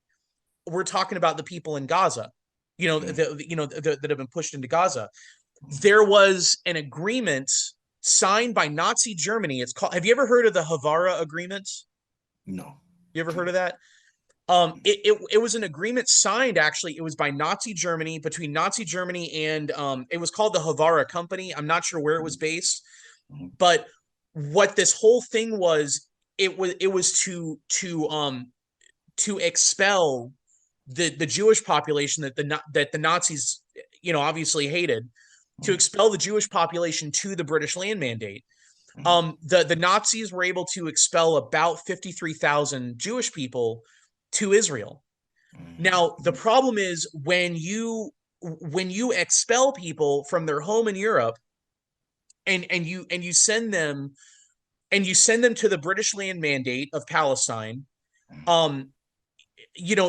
we're talking about the people in Gaza, Mhm. that have been pushed into Gaza. There was an agreement signed by Nazi Germany. It's called. Have you ever heard of the Havara Agreement? No. You ever heard No. of that? It was an agreement signed. Actually, it was by Nazi Germany, between Nazi Germany and it was called the Havara Company. I'm not sure where it was Mhm. based, Mhm. but what this whole thing was, it was to expel the Jewish population that the Nazis, obviously hated, to Mhm. expel the Jewish population to the British Land Mandate. Mhm. The Nazis were able to expel about 53,000 Jewish people to Israel. Now, the Mhm. problem is, when you expel people from their home in Europe, and you send them to the British Land Mandate of Palestine, Mhm. um,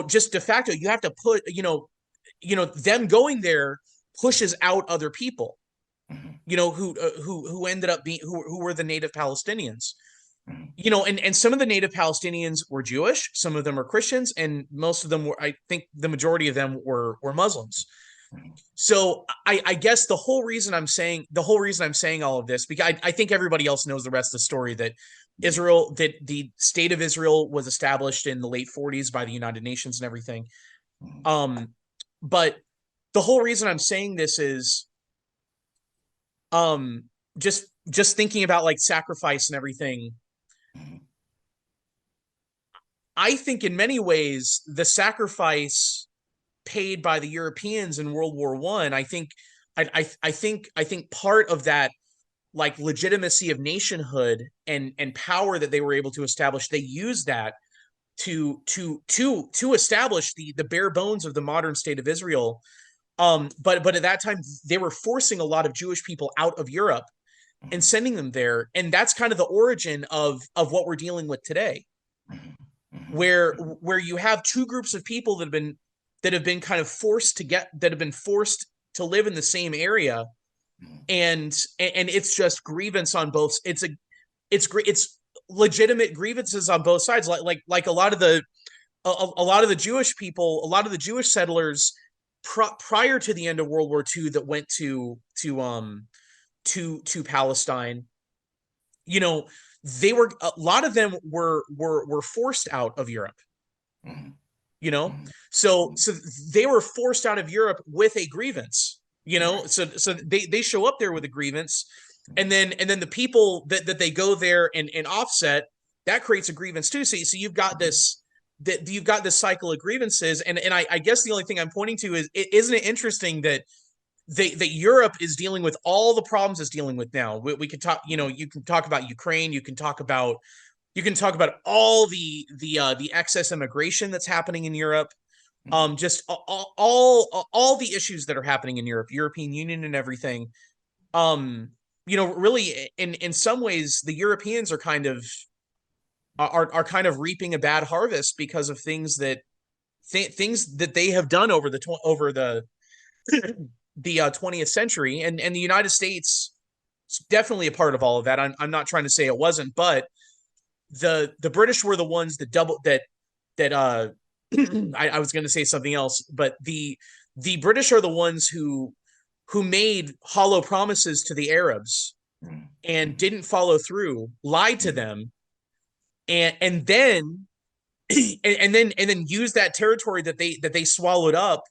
just de facto, you have to put, them going there pushes out other people, Mhm. who ended up being, who were the native Palestinians. Mhm. And some of the native Palestinians were Jewish, some of them are Christians, and most of them were, I think the majority of them were Muslims. Mhm. So I guess the whole reason I'm saying all of this, because I think everybody else knows the rest of the story, that the state of Israel was established in the late 40s by the United Nations and everything. Mhm. Um, but the whole reason I'm saying this is, um, just thinking about like sacrifice and everything. Mhm. I think in many ways the sacrifice paid by the Europeans in World War One, I think part of that, like, legitimacy of nationhood and power that they were able to establish, they used that to establish the bare bones of the modern state of Israel. But at that time they were forcing a lot of Jewish people out of Europe and Mhm. sending them there, and that's kind of the origin of what we're dealing with today, Mhm. Mhm. where you have two groups of people that have been kind of forced to get that have been forced to live in the same area, Mhm. and it's just grievance on both. It's legitimate grievances on both sides, like a lot of the Jewish people, a lot of the Jewish settlers prior to the end of World War II that went to Palestine, you know, they were, a lot of them were forced out of Europe, Mhm. you know, Mhm. so they were forced out of Europe with a grievance, you know, Right. so they show up there with a grievance, Mhm. and then the people that they go there and offset, that creates a grievance too. So you've got this, that you've got this cycle of grievances, and I guess the only thing I'm pointing to is, isn't it interesting that that Europe is dealing with all the problems it's dealing with now. We could talk, you know, you can talk about Ukraine, you can talk about all the excess immigration that's happening in Europe, Mhm. just all the issues that are happening in Europe, European Union and everything. You know, really, in some ways, the Europeans are kind of kind of reaping a bad harvest because of things that they have done over over the 20th century, and the United States is definitely a part of all of that. I'm not trying to say it wasn't, but the British were the ones that that I was going to say something else, but the British are the ones who made hollow promises to the Arabs Mhm. and didn't follow through, lied to Mhm. them, and then and then use that territory that they swallowed up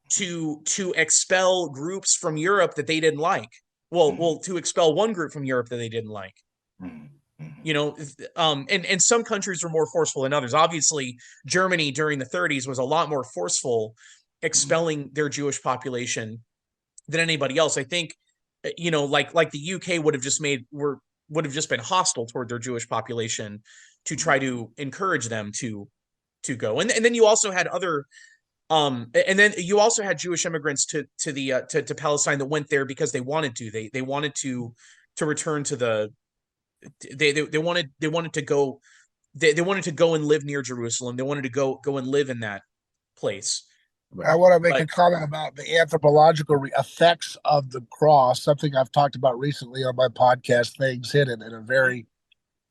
to expel groups from Europe that they didn't like. Mhm. To expel one group from Europe that they didn't like. Mhm. Mhm. You know, and some countries were more forceful than others. Obviously, Germany during the 30s was a lot more forceful Mhm. expelling their Jewish population than anybody else. I think, you know, like the UK would have just been hostile toward their Jewish population to try Mhm. to encourage them to go. And then you also had other and then you also had Jewish immigrants to the to Palestine that went there because they wanted to. They wanted to return to the they wanted to go, they wanted to go and live near Jerusalem. They wanted to go and live in that place. I Right. want to make But a comment about the anthropological effects of the cross, something I've talked about recently on my podcast, Things Hidden, in a very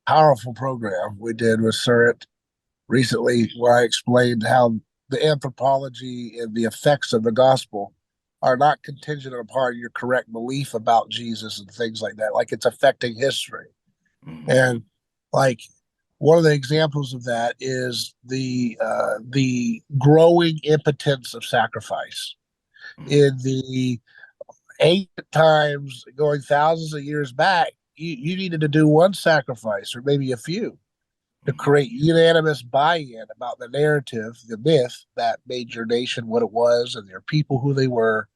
powerful program we did with Surrett recently, where I explained how the anthropology and the effects of the gospel are not contingent upon your correct belief about Jesus and things like that. Like it's affecting history. Mhm. And like one of the examples of that is the growing impotence of sacrifice Mhm. in the ancient times, going thousands of years back. You needed to do one sacrifice or maybe a few to Mhm. create unanimous buy-in about the narrative, the myth that made your nation what it was and their people who they were.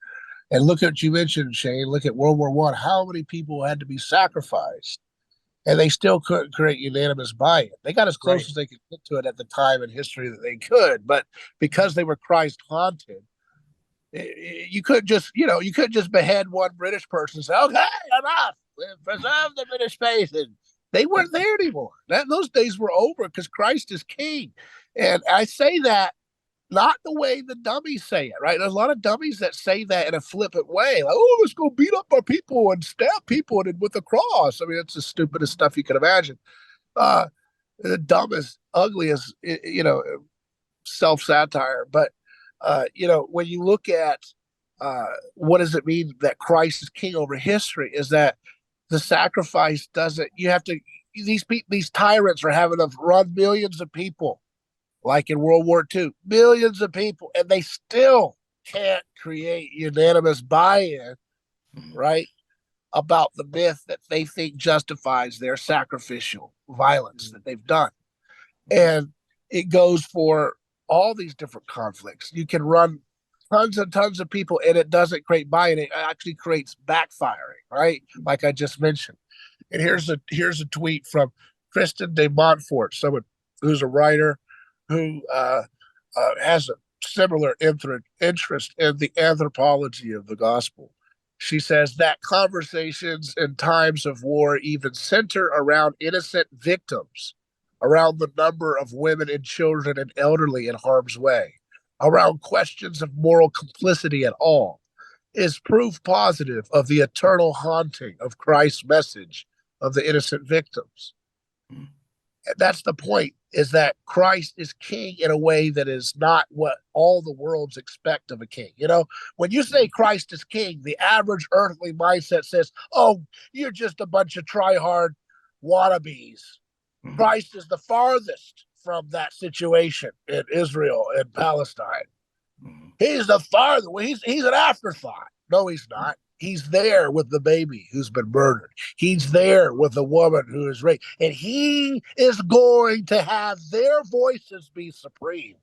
And look at what you mentioned, Shane. Look at World War One. How many people had to be sacrificed, and they still couldn't create unanimous buy-in. They got as right, close as they could get to it at the time in history that they could, but because they were Christ haunted, you couldn't just you couldn't just behead one British person and say, okay, enough, preserve the British faith. And they weren't there anymore. Those days were over because Christ is king. And I say that not the way the dummies say it, right? There's a lot of dummies that say that in a flippant way, like, oh, let's go beat up our people and stab people and with a cross. I mean, it's the stupidest stuff you can imagine. Uh, the dumbest, ugliest, self satire. But when you look at what does it mean that Christ is king over history, is that the sacrifice doesn't. You have to. These tyrants are having to run millions of people, like in World War II, millions of people, and they still can't create unanimous buy-in, Mhm. right? About the myth that they think justifies their sacrificial violence that they've done. Mhm. And it goes for all these different conflicts. You can run tons and tons of people and it doesn't create buy-in. It actually creates backfiring, right? Like I just mentioned. And here's a tweet from Kristen de Montfort, someone who's a writer who has a similar interest in the anthropology of the gospel. She says that conversations in times of war even center around innocent victims, around the number of women and children and elderly in harm's way, around questions of moral complicity at all, is proof positive of the eternal haunting of Christ's message of the innocent victims. Mhm. That's the point, is that Christ is king in a way that is not what all the worlds expect of a king. You know, when you say Christ is king, the average earthly mindset says, oh, you're just a bunch of try-hard wannabes. Mhm. Christ is the farthest from that situation in Israel and Palestine. Mhm. He's the farthest. Well, he's an afterthought. No, he's not. He's there with the baby who's been murdered. He's there with the woman who is raped. And he is going to have their voices be supreme,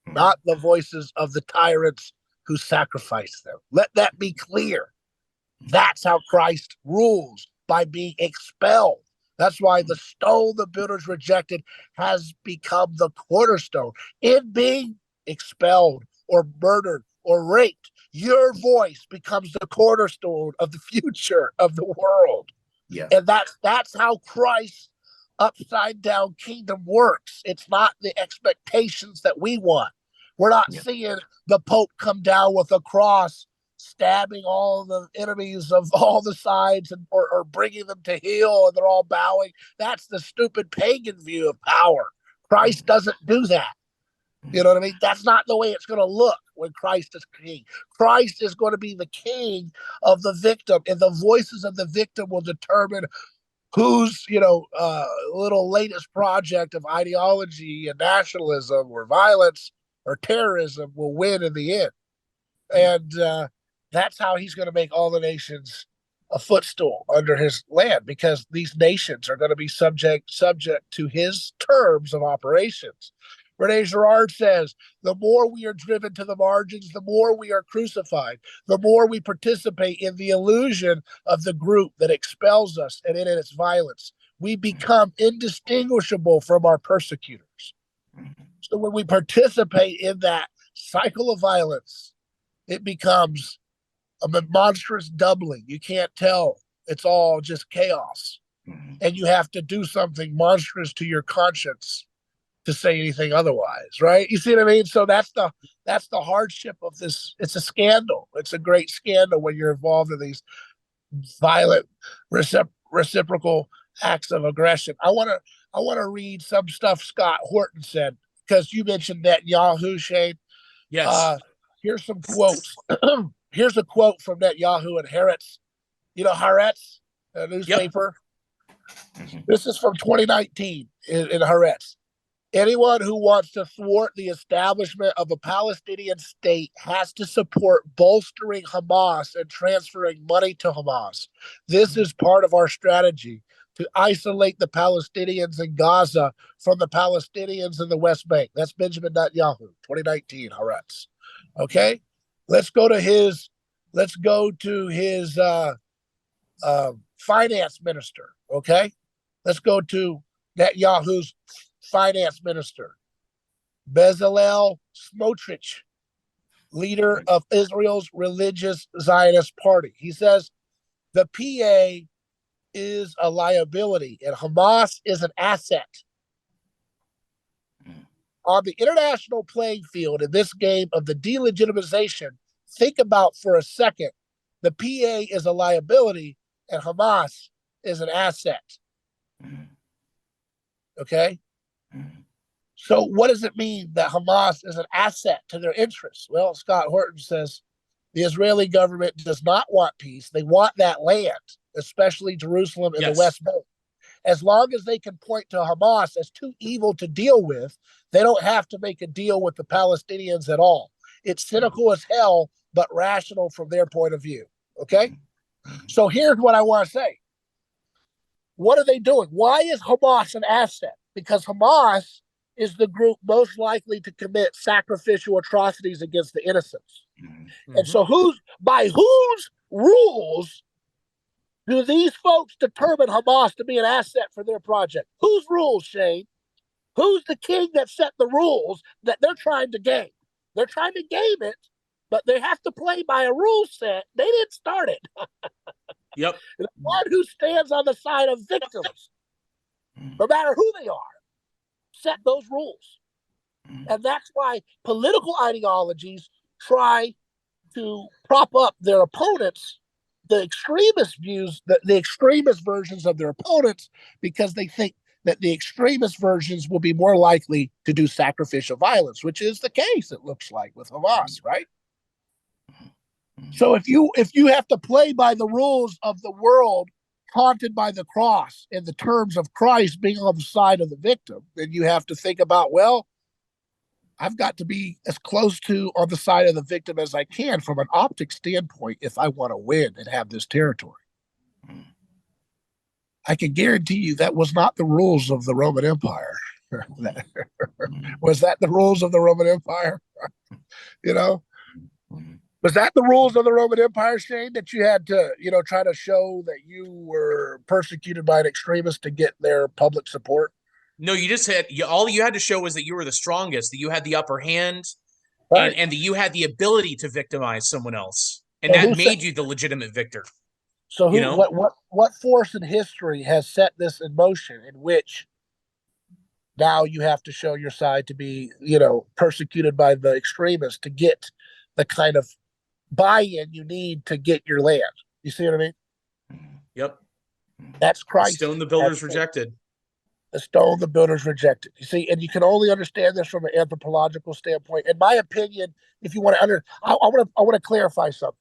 Mhm. not the voices of the tyrants who sacrificed them. Let that be clear. That's how Christ rules, by being expelled. That's why the stone the builders rejected has become the cornerstone. In being expelled or murdered or raped, your voice becomes the cornerstone of the future of the world. Yeah. And that's how Christ's upside down kingdom works. It's not the expectations that we want. We're not Yeah. seeing the Pope come down with a cross, stabbing all the enemies of all the sides, or bringing them to heel and they're all bowing. That's the stupid pagan view of power. Christ Mhm. doesn't do that. You know what I mean? That's not the way it's going to look when Christ is king. Christ is going to be the king of the victim, and the voices of the victim will determine whose, little latest project of ideology and nationalism or violence or terrorism will win in the end. Yeah. And that's how he's going to make all the nations a footstool under his land, because these nations are going to be subject to his terms of operations. Rene Girard says, the more we are driven to the margins, the more we are crucified, the more we participate in the illusion of the group that expels us and in its violence. We become indistinguishable from our persecutors. Mhm. So when we participate in that cycle of violence, it becomes a monstrous doubling. You can't tell. It's all just chaos. Mhm. And you have to do something monstrous to your conscience to say anything otherwise, right? You see what I mean? So that's the hardship of this. It's a scandal. It's a great scandal when you're involved in these violent reciprocal acts of aggression. I want to read some stuff Scott Horton said, because you mentioned Netanyahu, Shane. Yes. Uh, here's some quotes. Here's a quote from Netanyahu and Haaretz. You know Haaretz, a Yep. newspaper? Mhm. This is from 2019 in Haaretz. Anyone who wants to thwart the establishment of a Palestinian state has to support bolstering Hamas and transferring money to Hamas. This is part of our strategy to isolate the Palestinians in Gaza from the Palestinians in the West Bank. That's Benjamin Netanyahu, 2019, Haaretz. Okay, let's go to his. Let's go to his finance minister. Okay, let's go to Netanyahu's finance minister, Bezalel Smotrich, leader of Israel's religious Zionist party. He says the PA is a liability and Hamas is an asset. Mhm. On the international playing field in this game of the delegitimization, think about for a second, the PA is a liability and Hamas is an asset. Mhm. Okay? Mhm. So what does it mean that Hamas is an asset to their interests? Well, Scott Horton says the Israeli government does not want peace. They want that land, especially Jerusalem and the Yes. West Bank. As long as they can point to Hamas as too evil to deal with, they don't have to make a deal with the Palestinians at all. It's cynical as hell, but rational from their point of view. Okay? Mhm. Mhm. So here's what I want to say. What are they doing? Why is Hamas an asset? Because Hamas is the group most likely to commit sacrificial atrocities against the innocents. Mhm. And Mm-hmm. so by whose rules do these folks determine Hamas to be an asset for their project? Whose rules, Shane? Who's the king that set the rules that they're trying to game? They're trying to game it, but they have to play by a rule set. They didn't start it. Yep. The one who stands on the side of victims, Mhm. no matter who they are, set those rules. Mhm. And that's why political ideologies try to prop up their opponents, the extremist views, the extremist versions of their opponents, because they think that the extremist versions will be more likely to do sacrificial violence, which is the case, it looks like, with Hamas, right? So if you have to play by the rules of the world haunted by the cross in the terms of Christ being on the side of the victim, then you have to think about, well, I've got to be as close to on the side of the victim as I can from an optic standpoint if I want to win and have this territory. I can guarantee you that was not the rules of the Roman Empire. Was that the rules of the Roman Empire? You know, was that the rules of the Roman Empire, Shane, that you had to, try to show that you were persecuted by an extremist to get their public support? No, you just had all you had to show was that you were the strongest, that you had the upper hand, Right. and that you had the ability to victimize someone else, and So that who said, made you the legitimate victor. so You who know, what force in history has set this in motion in which now you have to show your side to be, persecuted by the extremists to get the kind of buy-in you need to get your land. You see what I mean? yep. That's The Christ. stone the builders rejected. The stone the builders rejected. You see, and you can only understand this from an anthropological standpoint. In my opinion, if you want to I want to clarify something.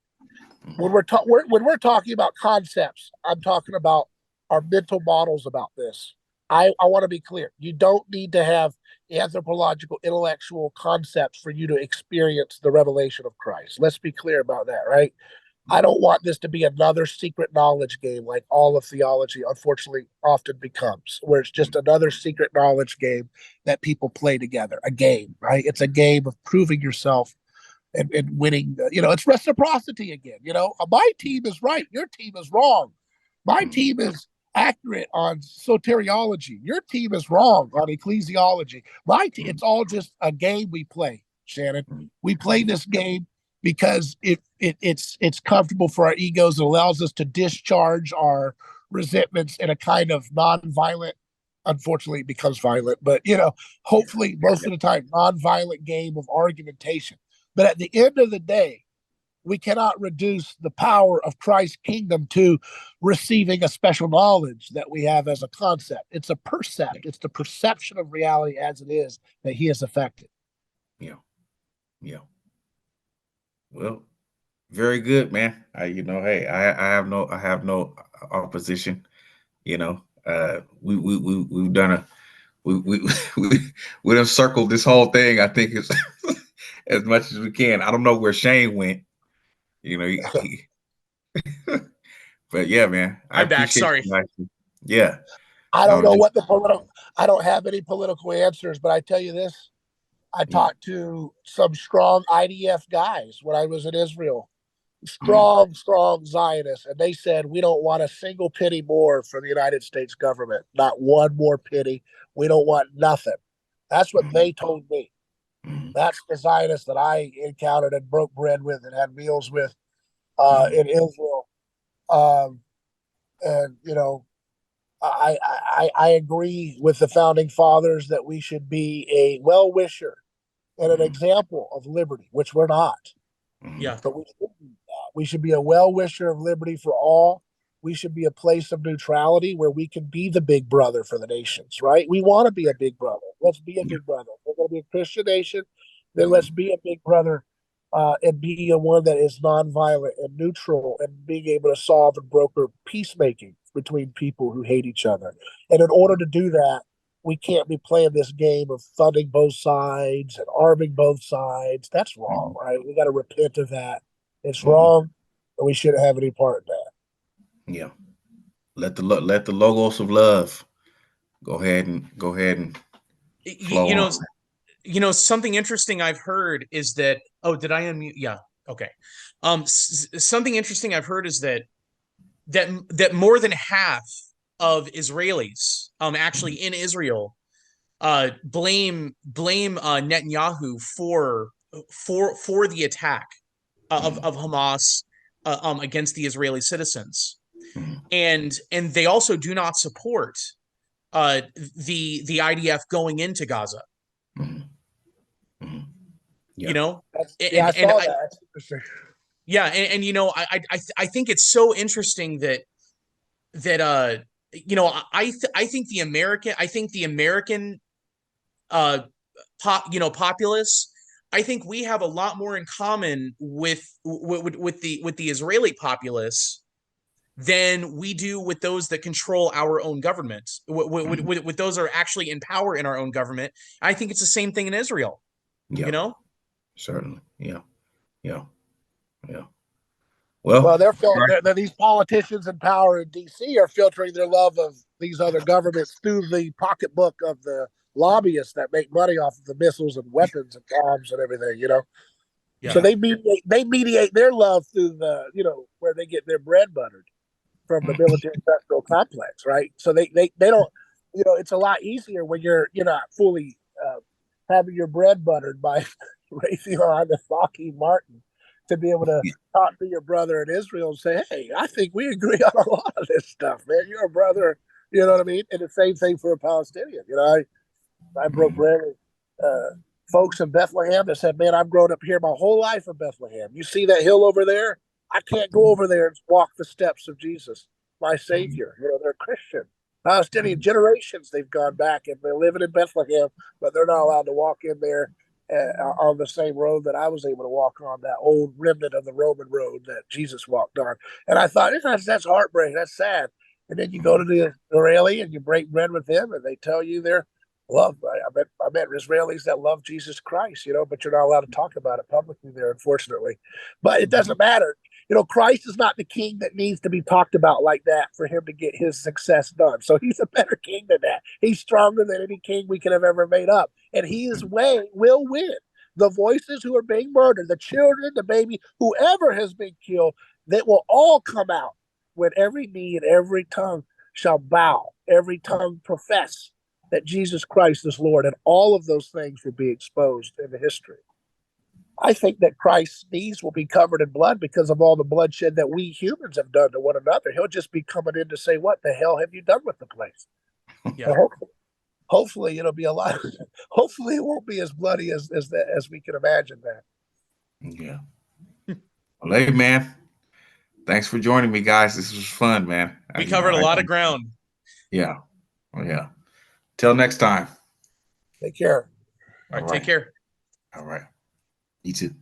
When we're talking about concepts, I'm talking about our mental models about this. I want to be clear. You don't need to have anthropological, intellectual concepts for you to experience the revelation of Christ. Let's be clear about that, right? I don't want this to be another secret knowledge game like all of theology, unfortunately, often becomes, where it's just another secret knowledge game that people play together. A game, right? It's a game of proving yourself and winning. It's reciprocity again. My team is right. Your team is wrong. My team is accurate on soteriology. Your team is wrong on ecclesiology. It's all just a game we play, Shannon. We play this game because it's comfortable for our egos. It allows us to discharge our resentments in a kind of non-violent, unfortunately it becomes violent, but hopefully most of the time non-violent game of argumentation. But at the end of the day, we cannot reduce the power of Christ's kingdom to receiving a special knowledge that we have as a concept. It's a percept. It's the perception of reality as it is that he has affected. Yeah. Yeah. Well, very good, man. Hey, I have no opposition. We've done we we done circled this whole thing. I think it's as much as we can. I don't know where Shane went. He but yeah, man, I I'm back. appreciate Sorry. you guys. Yeah, I don't no, know just what I don't have any political answers, but I tell you this, I mm, talked to some strong IDF guys when I was in Israel, mm, strong Zionists, and they said, we don't want a single penny more for the United States government, not one more penny. We don't want nothing. That's what mm, they told me. mm, That's the Zionists that I encountered and broke bread with and had meals with mm, in Israel. Um, and I agree with the founding fathers that we should be a well wisher and an mm, example of liberty, which we're not. mm, Yeah. But we should be a well wisher of liberty for all. We should be a place of neutrality where we can be the big brother for the nations, right? We want to be a big brother. Let's be a yeah, big brother. We're going to be a Christian nation. Then let's mm, be a big brother and be a one that is nonviolent and neutral and being able to solve and broker peacemaking between people who hate each other. And in order to do that, we can't be playing this game of funding both sides and arming both sides. That's wrong, mm, right? We got to repent of that. It's mm, wrong, and we shouldn't have any part in that. yeah. Let the logos of love go ahead and You, flow you know, on. something interesting I've heard is that. Oh, did I unmute? Yeah. Okay. Something interesting I've heard is that more than half of Israelis, actually in Israel, blame Netanyahu for the attack Mm, of Hamas against the Israeli citizens, mm, and they also do not support the IDF going into Gaza. mm, mm. You Yeah. know, Yeah, I and saw that. That's interesting. yeah, and I think it's so interesting that you know, I think the American populace, I think we have a lot more in common with the Israeli populace than we do with those that control our own government, with those that are actually in power in our own government. I think it's the same thing in Israel. Yeah, You know? certainly. Yeah, yeah, yeah. Well, Well, these politicians in power in D.C. are filtering their love of these other governments through the pocketbook of the lobbyists that make money off of the missiles and weapons and bombs and everything. So Yeah. they mediate their love through the where they get their bread buttered from the military industrial complex, right? So they don't, it's a lot easier when you're not fully having your bread buttered by Raytheon and Lockheed Martin to be able to talk to your brother in Israel and say, hey, I think we agree on a lot of this stuff, man. You're a brother, you know what I mean? And the same thing for a Palestinian. I broke bread with folks in Bethlehem that said, man, I've grown up here my whole life in Bethlehem. You see that hill over there? I can't go over there and walk the steps of Jesus, my Savior. They're Christian. Palestinian generations, they've gone back and they're living in Bethlehem, but they're not allowed to walk in there on the same road that I was able to walk on, that old remnant of the Roman road that Jesus walked on. And I thought, that's heartbreaking. That's sad. And then you go to the Israeli and you break bread with them and they tell you they're love. I met Israelis that love Jesus Christ, but you're not allowed to talk about it publicly there, unfortunately. But it doesn't matter. Christ is not the king that needs to be talked about like that for him to get his success done. So he's a better king than that. He's stronger than any king we could have ever made up. And his way will win. The voices who are being murdered, the children, the baby, whoever has been killed, that will all come out when every knee and every tongue shall bow, every tongue profess that Jesus Christ is Lord, and all of those things will be exposed in the history. I think that Christ's knees will be covered in blood because of all the bloodshed that we humans have done to one another. He'll just be coming in to say, what the hell have you done with the place? Yeah. Hopefully it'll be a lot. Hopefully it won't be as bloody as we can imagine that. Yeah. Well, hey, man. Thanks for joining me, guys. This was fun, man. We covered a lot of ground. Yeah. Oh, yeah. Till next time. Take care. All right. Take care. All right. You too.